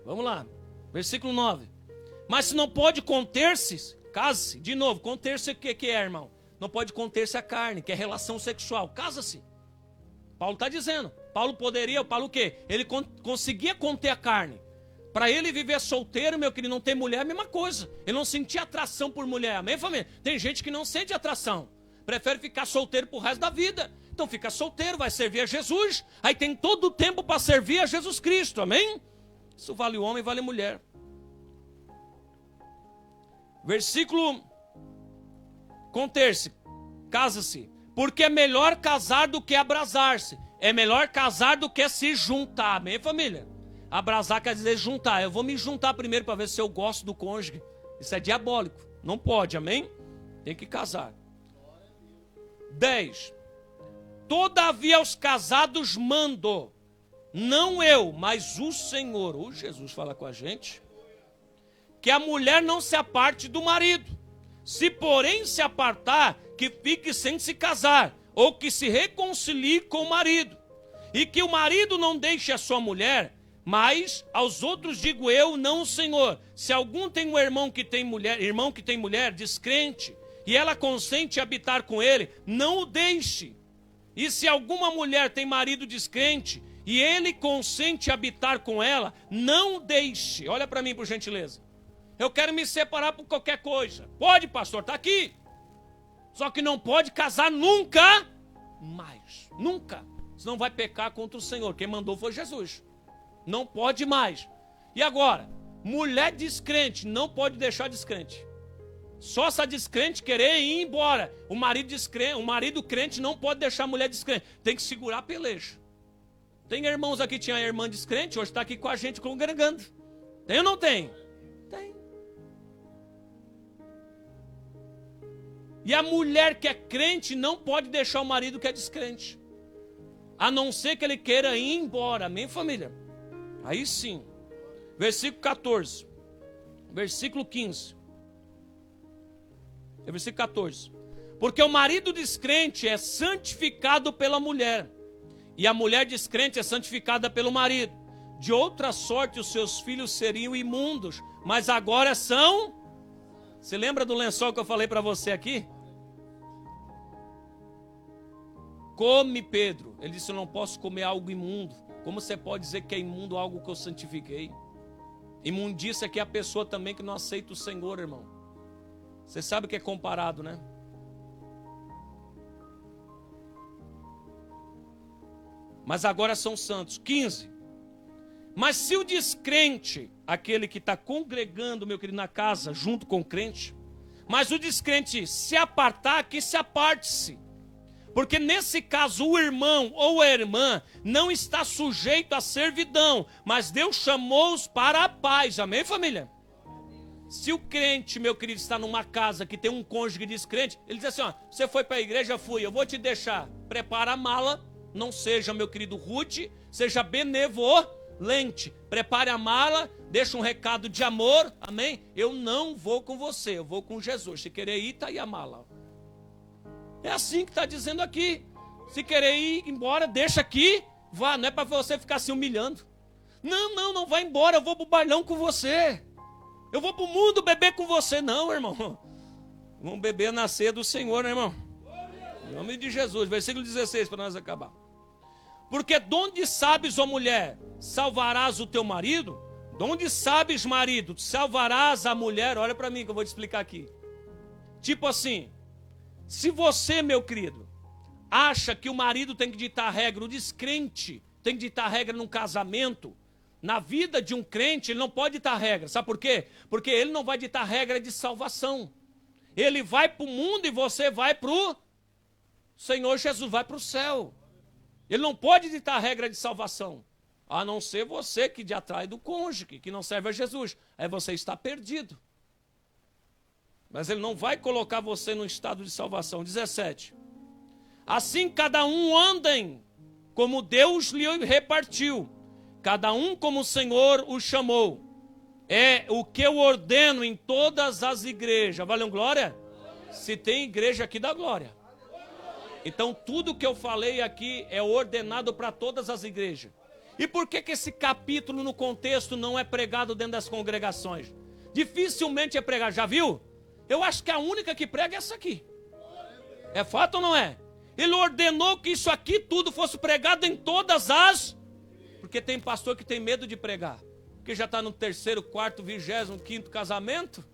Vamos lá. Versículo 9. Mas se não pode conter-se, case-se. De novo, conter-se o que é, irmão? Não pode conter-se a carne, que é relação sexual. Casa-se. Paulo está dizendo. Paulo o quê? Ele conseguia conter a carne. Para ele viver solteiro, meu querido, não ter mulher é a mesma coisa. Ele não sentia atração por mulher. Amém, família? Tem gente que não sente atração. Prefere ficar solteiro pro resto da vida. Então fica solteiro, vai servir a Jesus. Aí tem todo o tempo para servir a Jesus Cristo. Amém? Isso vale o homem, vale a mulher. Versículo... Conter-se. Casa-se. Porque é melhor casar do que abrasar-se. É melhor casar do que se juntar. Amém, família? Abrasar quer dizer juntar. Eu vou me juntar primeiro para ver se eu gosto do cônjuge. Isso é diabólico. Não pode, amém? Tem que casar. 10. Todavia os casados mando, não eu, mas o Senhor. O Jesus fala com a gente. Que a mulher não se aparte do marido. Se porém se apartar, que fique sem se casar, ou que se reconcilie com o marido. E que o marido não deixe a sua mulher, mas aos outros digo eu, não o Senhor. Se algum tem um irmão que tem mulher descrente, e ela consente habitar com ele, não o deixe. E se alguma mulher tem marido descrente, e ele consente habitar com ela, não o deixe. Olha para mim, por gentileza. Eu quero me separar por qualquer coisa. Pode, pastor, está aqui. Só que não pode casar nunca mais. Nunca. Senão vai pecar contra o Senhor. Quem mandou foi Jesus. Não pode mais. E agora? Mulher descrente não pode deixar descrente. Só se a descrente querer ir embora. O marido crente não pode deixar a mulher descrente. Tem que segurar a peleja. Tem irmãos aqui, tinha a irmã descrente, hoje está aqui com a gente congregando. Tem ou não tem? Tem. E a mulher que é crente não pode deixar o marido que é descrente. A não ser que ele queira ir embora. Amém, família? Aí sim. Versículo 14. Versículo 15. Versículo 14. Porque o marido descrente é santificado pela mulher, e a mulher descrente é santificada pelo marido. De outra sorte os seus filhos seriam imundos, mas agora são... Você lembra do lençol que eu falei para você aqui? Come, Pedro. Ele disse, eu não posso comer algo imundo. Como você pode dizer que é imundo algo que eu santifiquei? Imundícia é que é a pessoa também que não aceita o Senhor, irmão. Você sabe o que é comparado, né? Mas agora são santos. 15. Mas se o descrente, aquele que está congregando, meu querido, na casa, junto com o crente, mas o descrente se apartar, que se aparte-se. Porque nesse caso o irmão ou a irmã não está sujeito à servidão, mas Deus chamou-os para a paz. Amém, família? Se o crente, meu querido, está numa casa que tem um cônjuge descrente, ele diz assim, ó, você foi para a igreja, fui, eu vou te deixar, prepara a mala, não seja, meu querido, rude, seja benevolente, prepare a mala, deixa um recado de amor, amém? Eu não vou com você, eu vou com Jesus, se querer ir, tá aí a mala. É assim que está dizendo aqui, se querer ir embora, deixa aqui, vá, não é para você ficar se humilhando. Não vai embora, eu vou pro bailão com você. Eu vou para o mundo beber com você. Não, irmão. Vamos beber na ceia do Senhor, né, irmão? Em nome de Jesus. Versículo 16, para nós acabar. Porque donde sabes, ó mulher, salvarás o teu marido? Donde sabes, marido, salvarás a mulher? Olha para mim que eu vou te explicar aqui. Tipo assim, se você, meu querido, acha que o marido tem que ditar regra, o descrente tem que ditar regra num casamento, na vida de um crente, ele não pode ditar regra. Sabe por quê? Porque ele não vai ditar regra de salvação. Ele vai para o mundo e você vai para o Senhor Jesus, vai para o céu. Ele não pode ditar regra de salvação. A não ser você que de atrás do cônjuge, que não serve a Jesus. Aí você está perdido. Mas ele não vai colocar você no estado de salvação. 17. Assim cada um andem como Deus lhe repartiu. Cada um como o Senhor o chamou. É o que eu ordeno em todas as igrejas. Valeu, glória? Se tem igreja aqui, dá glória. Então tudo que eu falei aqui é ordenado para todas as igrejas. E por que esse capítulo no contexto não é pregado dentro das congregações? Dificilmente é pregado, já viu? Eu acho que a única que prega é essa aqui. É fato ou não é? Ele ordenou que isso aqui tudo fosse pregado em todas as... Porque tem pastor que tem medo de pregar. Porque já está no 3º, 4º, 25º casamento.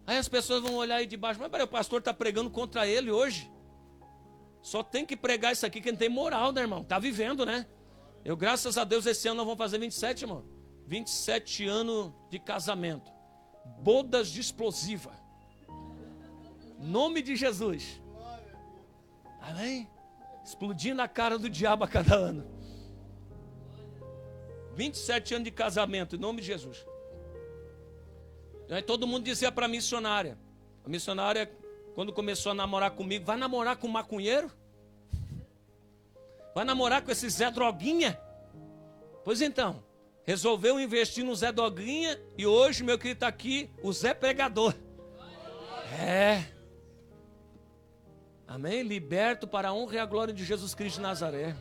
Aí as pessoas vão olhar aí de baixo. Mas peraí, o pastor está pregando contra ele hoje. Só tem que pregar isso aqui quem tem moral, né, irmão? Está vivendo, né? Eu, graças a Deus, esse ano nós vamos fazer 27, irmão. 27 anos de casamento. Bodas de explosiva. Nome de Jesus. Amém? Explodindo a cara do diabo a cada ano. 27 anos de casamento, em nome de Jesus. Aí todo mundo dizia para a missionária. A missionária, quando começou a namorar comigo, vai namorar com maconheiro? Vai namorar com esse Zé Droguinha? Pois então, resolveu investir no Zé Droguinha e hoje, meu querido, está aqui o Zé Pregador. É. Amém? Liberto para a honra e a glória de Jesus Cristo de Nazaré.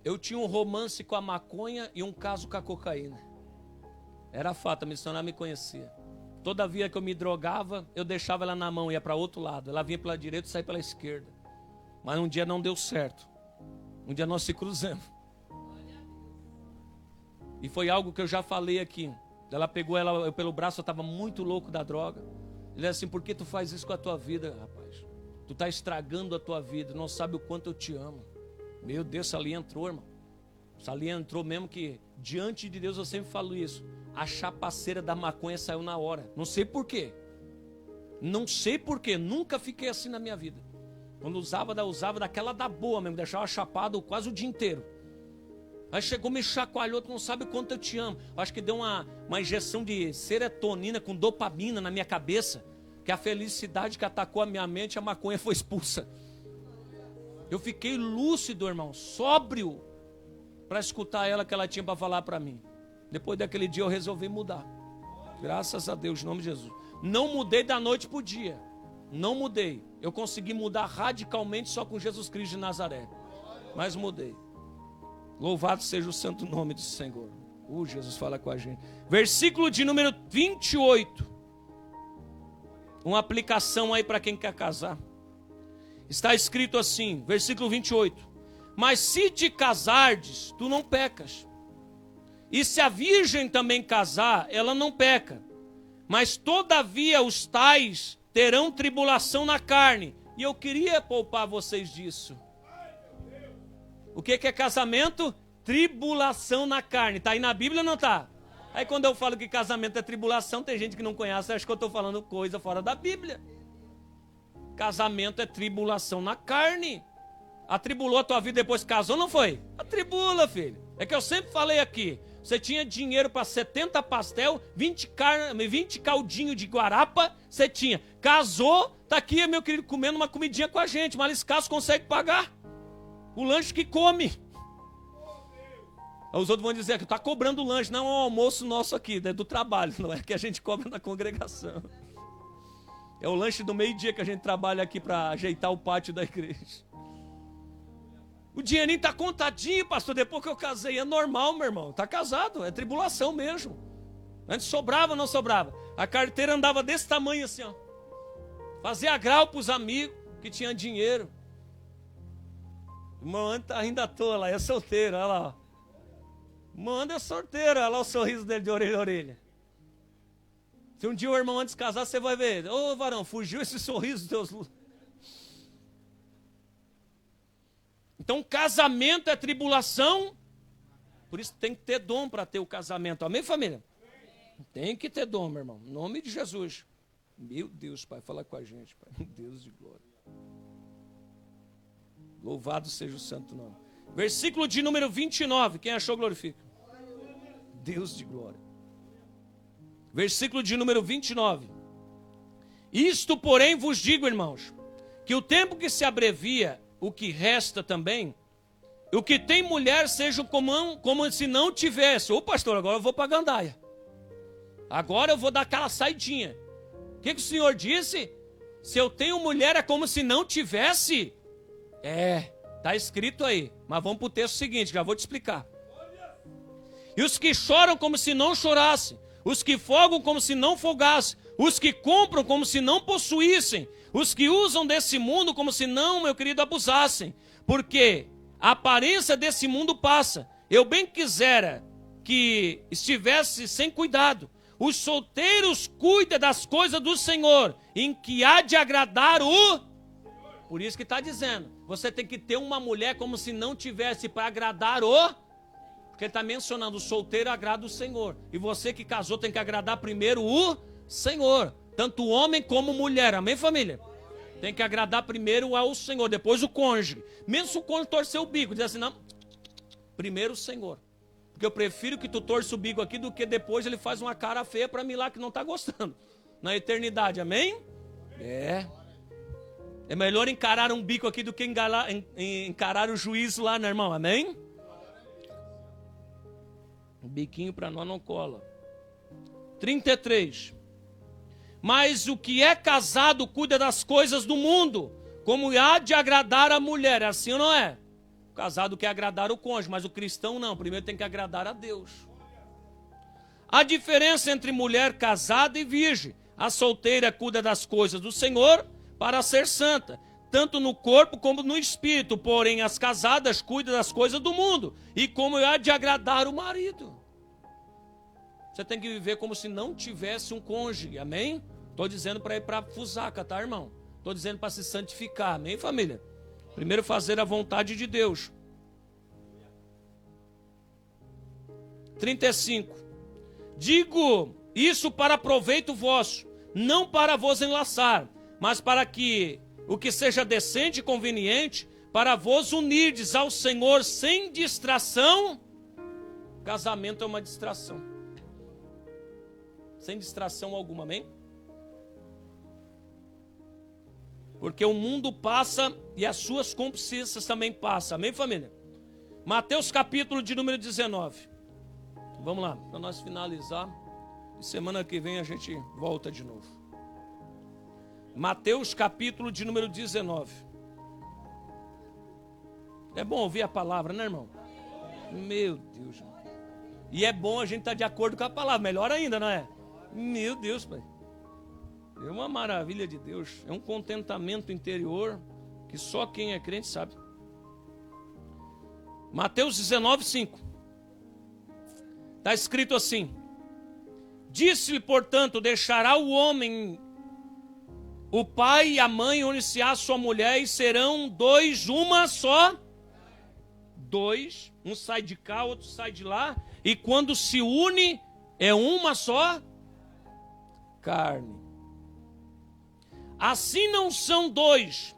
Eu tinha um romance com a maconha e um caso com a cocaína. Era fato, a missionária me conhecia. Toda vez que eu me drogava, eu deixava ela na mão, ia para outro lado. Ela vinha pela direita e saía pela esquerda. Mas um dia não deu certo. Um dia nós se cruzamos. E foi algo que eu já falei aqui. Ela pegou eu pelo braço, eu estava muito louco da droga. Ele disse assim, por que tu faz isso com a tua vida, rapaz? Tu está estragando a tua vida, não sabe o quanto eu te amo. Meu Deus, essa linha entrou, irmão. Essa linha entrou mesmo que, diante de Deus, eu sempre falo isso. A chapaceira da maconha saiu na hora. Não sei por quê. Não sei por quê. Nunca fiquei assim na minha vida. Quando usava daquela da boa mesmo. Deixava chapado quase o dia inteiro. Aí chegou, me chacoalhou, tu não sabe o quanto eu te amo. Acho que deu uma injeção de serotonina com dopamina na minha cabeça. Que a felicidade que atacou a minha mente, a maconha foi expulsa. Eu fiquei lúcido, irmão, sóbrio, para escutar ela que ela tinha para falar para mim. Depois daquele dia eu resolvi mudar. Graças a Deus, em nome de Jesus. Não mudei da noite para o dia. Não mudei. Eu consegui mudar radicalmente só com Jesus Cristo de Nazaré. Mas mudei. Louvado seja o santo nome do Senhor. Jesus fala com a gente. Versículo de número 28. Uma aplicação aí para quem quer casar. Está escrito assim, versículo 28. Mas se te casardes, tu não pecas. E se a virgem também casar, ela não peca. Mas todavia os tais terão tribulação na carne. E eu queria poupar vocês disso. O que é casamento? Tribulação na carne. Está aí na Bíblia ou não está? Aí quando eu falo que casamento é tribulação, tem gente que não conhece, acha que eu estou falando coisa fora da Bíblia. Casamento é tribulação na carne. Atribulou a tua vida depois que casou, não foi? Atribula, filho. É que eu sempre falei aqui. Você tinha dinheiro para 70 pastel, 20 caldinho de guarapa, você tinha. Casou, tá aqui, meu querido, comendo uma comidinha com a gente. Mas esse caso consegue pagar o lanche que come. Os outros vão dizer que tá cobrando o lanche. Não, é um almoço nosso aqui, é do trabalho. Não é que a gente cobra na congregação. É o lanche do meio-dia que a gente trabalha aqui para ajeitar o pátio da igreja. O dinheirinho tá contadinho, pastor, depois que eu casei. É normal, meu irmão. Tá casado, é tribulação mesmo. Antes sobrava ou não sobrava? A carteira andava desse tamanho assim, ó. Fazia grau pros amigos que tinham dinheiro. O irmão tá ainda à toa lá, é solteiro, olha lá. O irmão anda é solteiro, olha lá o sorriso dele de orelha a orelha. Se um dia o irmão antes de casar, você vai ver. Ô, varão, fugiu esse sorriso dos teus... Então, casamento é tribulação. Por isso tem que ter dom para ter o casamento. Amém, família? Tem que ter dom, meu irmão. Em nome de Jesus. Meu Deus, Pai, fala com a gente, Pai. Deus de glória. Louvado seja o santo nome. Versículo de número 29. Quem achou, glorifica. Deus de glória. Versículo de número 29. Isto, porém, vos digo, irmãos, que o tempo que se abrevia, o que resta também, o que tem mulher seja como se não tivesse. Ô pastor, agora eu vou para Gandaia. Agora eu vou dar aquela saidinha. O que o senhor disse? Se eu tenho mulher é como se não tivesse? Está escrito aí. Mas vamos para o texto seguinte, já vou te explicar. E os que choram como se não chorassem, os que folgam como se não folgassem, os que compram como se não possuíssem, os que usam desse mundo como se não, meu querido, abusassem. Porque a aparência desse mundo passa. Eu bem quisera que estivesse sem cuidado. Os solteiros cuidam das coisas do Senhor, em que há de agradar o... Por isso que está dizendo, você tem que ter uma mulher como se não tivesse para agradar o... Porque ele está mencionando, o solteiro agrada o Senhor. E você que casou tem que agradar primeiro o Senhor. Tanto homem como mulher, amém, família? Tem que agradar primeiro ao Senhor, depois o cônjuge. Mesmo se o cônjuge torcer o bico, diz assim, não, primeiro o Senhor. Porque eu prefiro que tu torça o bico aqui do que depois ele faz uma cara feia para mim lá que não está gostando. Na eternidade, amém? É melhor encarar um bico aqui do que encarar o juízo lá, né, irmão? Amém? Um biquinho para nós não cola. 33. Mas o que é casado cuida das coisas do mundo, como há de agradar a mulher. É assim ou não é? O casado quer agradar o cônjuge, mas o cristão não. Primeiro tem que agradar a Deus. A diferença entre mulher casada e virgem. A solteira cuida das coisas do Senhor para ser santa, tanto no corpo como no espírito. Porém, as casadas cuidam das coisas do mundo, e como há de agradar o marido. Você tem que viver como se não tivesse um cônjuge, amém? Estou dizendo para ir para fusaca, tá, irmão? Estou dizendo para se santificar, amém, família? Primeiro fazer a vontade de Deus. 35. Digo isso para proveito vosso, não para vos enlaçar, mas para que o que seja decente e conveniente, para vos unirdes ao Senhor sem distração. Casamento é uma distração. Sem distração alguma, amém? Porque o mundo passa e as suas concupiscências também passam, amém, família? Mateus capítulo de número 19. Vamos lá, para nós finalizar. E semana que vem a gente volta de novo. Mateus capítulo de número 19. É bom ouvir a palavra, né, irmão? Meu Deus. E é bom a gente estar de acordo com a palavra. Melhor ainda, não é? Meu Deus, pai. É uma maravilha de Deus. É um contentamento interior que só quem é crente sabe. Mateus 19, 5. Está escrito assim: disse-lhe, portanto, deixará o homem o pai e a mãe, unir-se-á a sua mulher, e serão dois, uma só. Dois, um sai de cá, outro sai de lá. E quando se une, é uma só carne. Assim não são dois,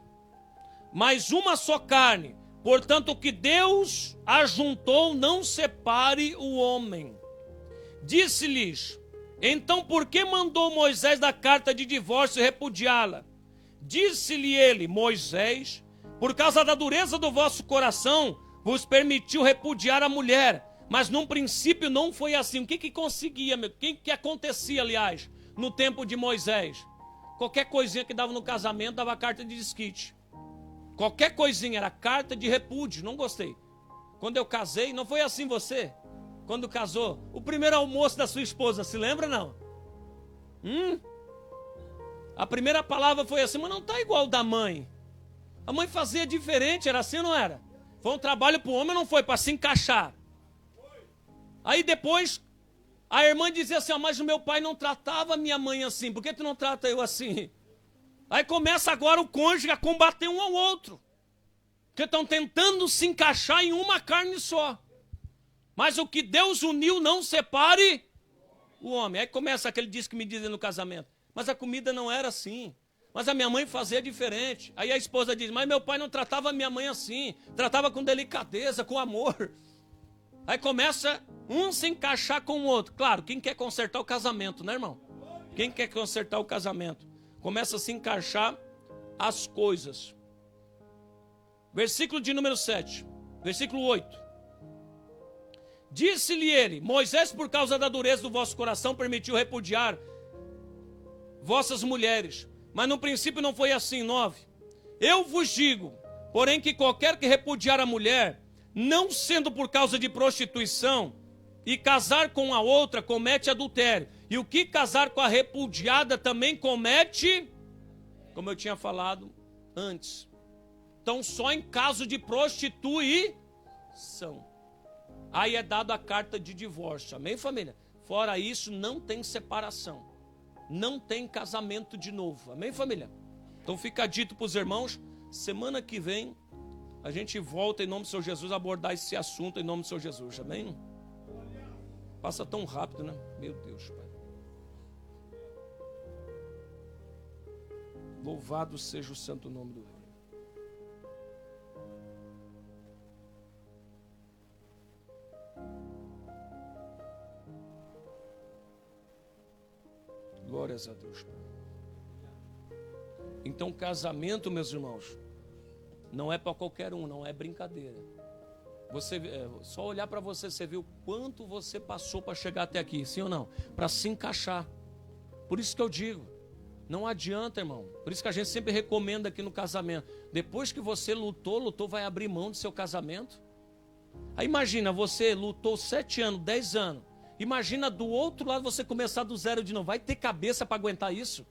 mas uma só carne. Portanto, o que Deus ajuntou, não separe o homem. Disse-lhes: então por que mandou Moisés da carta de divórcio repudiá-la? Disse-lhe ele: Moisés, por causa da dureza do vosso coração, vos permitiu repudiar a mulher. Mas num princípio não foi assim. O que conseguia, o que acontecia, aliás, no tempo de Moisés? Qualquer coisinha que dava no casamento, dava carta de desquite. Qualquer coisinha era carta de repúdio. Não gostei. Quando eu casei, não foi assim você? Quando casou, o primeiro almoço da sua esposa, se lembra não? A primeira palavra foi assim, mas não está igual da mãe. A mãe fazia diferente, era assim ou não era? Foi um trabalho para o homem, não foi para se encaixar. Aí depois, a irmã dizia assim, mas o meu pai não tratava minha mãe assim, por que tu não trata eu assim? Aí começa agora o cônjuge a combater um ao outro. Porque estão tentando se encaixar em uma carne só. Mas o que Deus uniu não separe o homem. Aí começa aquele disco que me dizem no casamento. Mas a comida não era assim. Mas a minha mãe fazia diferente. Aí a esposa diz, mas meu pai não tratava a minha mãe assim. Tratava com delicadeza, com amor. Aí começa um se encaixar com o outro. Claro, quem quer consertar o casamento, né, irmão? Quem quer consertar o casamento? Começa a se encaixar as coisas. Versículo de número 7. Versículo 8. Disse-lhe ele: Moisés, por causa da dureza do vosso coração, permitiu repudiar vossas mulheres. Mas no princípio não foi assim. 9. Eu vos digo, porém, que qualquer que repudiar a mulher, não sendo por causa de prostituição, e casar com a outra, comete adultério. E o que casar com a repudiada também comete, como eu tinha falado antes. Então, só em caso de prostituição. Aí é dado a carta de divórcio. Amém, família? Fora isso, não tem separação. Não tem casamento de novo. Amém, família? Então fica dito para os irmãos, semana que vem, a gente volta em nome do Senhor Jesus a abordar esse assunto em nome do Senhor Jesus. Amém? Passa tão rápido, né? Meu Deus, Pai. Louvado seja o santo nome do Rei. Glórias a Deus, Pai. Então, casamento, meus irmãos, não é para qualquer um, não é brincadeira. Você, só olhar para você, você viu quanto você passou para chegar até aqui, sim ou não? Para se encaixar. Por isso que eu digo, não adianta, irmão. Por isso que a gente sempre recomenda aqui no casamento. Depois que você lutou, vai abrir mão do seu casamento. Aí imagina, você lutou 7 anos, 10 anos. Imagina do outro lado você começar do zero de novo. Vai ter cabeça para aguentar isso?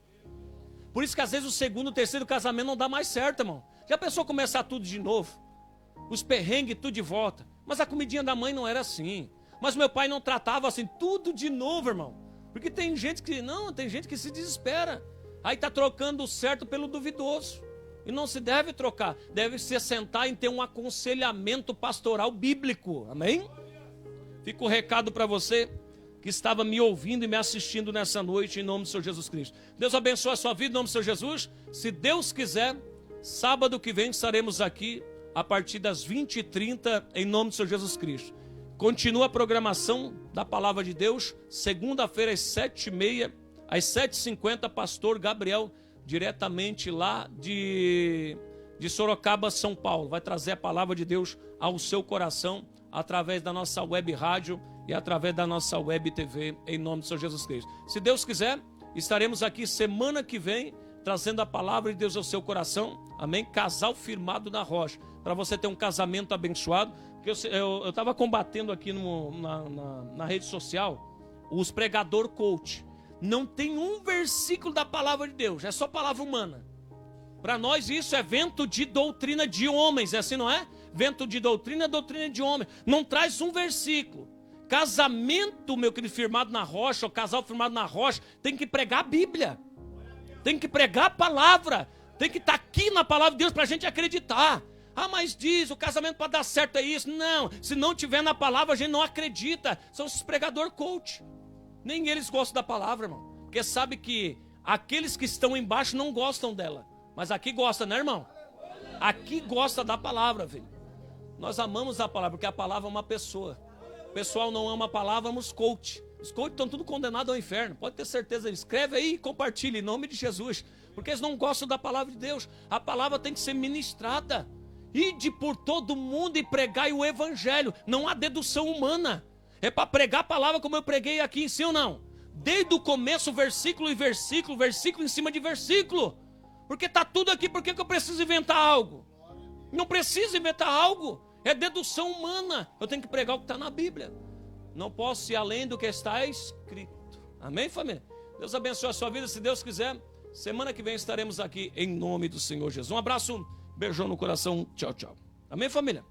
Por isso que às vezes o segundo, terceiro casamento não dá mais certo, irmão. Já pensou começar tudo de novo? Os perrengues, tudo de volta. Mas a comidinha da mãe não era assim. Mas meu pai não tratava assim, tudo de novo, irmão. Porque tem gente que tem gente que se desespera. Aí está trocando o certo pelo duvidoso. E não se deve trocar. Deve se sentar em ter um aconselhamento pastoral bíblico. Amém? Fica o recado para você que estava me ouvindo e me assistindo nessa noite, em nome do Senhor Jesus Cristo. Deus abençoe a sua vida em nome do Senhor Jesus. Se Deus quiser, sábado que vem estaremos aqui a partir das 20h30 em nome do Senhor Jesus Cristo. Continua a programação da Palavra de Deus, segunda-feira às 7h30, às 7h50, pastor Gabriel, diretamente lá de Sorocaba, São Paulo. Vai trazer a Palavra de Deus ao seu coração, através da nossa web rádio e através da nossa web TV, em nome do Senhor Jesus Cristo. Se Deus quiser, estaremos aqui semana que vem, trazendo a palavra de Deus ao seu coração, amém? Casal firmado na rocha, para você ter um casamento abençoado. Porque eu estava combatendo aqui na rede social, os pregador coach. Não tem um versículo da palavra de Deus, é só palavra humana. Para nós isso é vento de doutrina de homens, é assim, não é? Vento de doutrina, doutrina de homem. Não traz um versículo. Casamento, meu querido, firmado na rocha, ou casal firmado na rocha, tem que pregar a Bíblia. Tem que pregar a palavra. Tem que estar aqui na palavra de Deus para a gente acreditar. Ah, mas diz, o casamento para dar certo é isso. Não, se não tiver na palavra, a gente não acredita. São esses pregador coach. Nem eles gostam da palavra, irmão. Porque sabe que aqueles que estão embaixo não gostam dela. Mas aqui gosta, né, irmão? Aqui gosta da palavra, filho. Nós amamos a palavra, porque a palavra é uma pessoa. O pessoal não ama a palavra, ama os coach. Os coach estão tudo condenados ao inferno. Pode ter certeza. Escreve aí e compartilhe em nome de Jesus. Porque eles não gostam da palavra de Deus. A palavra tem que ser ministrada. Ide por todo mundo e pregai o evangelho. Não há dedução humana. É para pregar a palavra como eu preguei aqui, sim ou não? Desde o começo, versículo e versículo, versículo em cima de versículo. Porque está tudo aqui, por que eu preciso inventar algo? Não preciso inventar algo. É dedução humana. Eu tenho que pregar o que está na Bíblia. Não posso ir além do que está escrito. Amém, família? Deus abençoe a sua vida. Se Deus quiser, semana que vem estaremos aqui em nome do Senhor Jesus. Um abraço, beijão no coração. Tchau, tchau. Amém, família?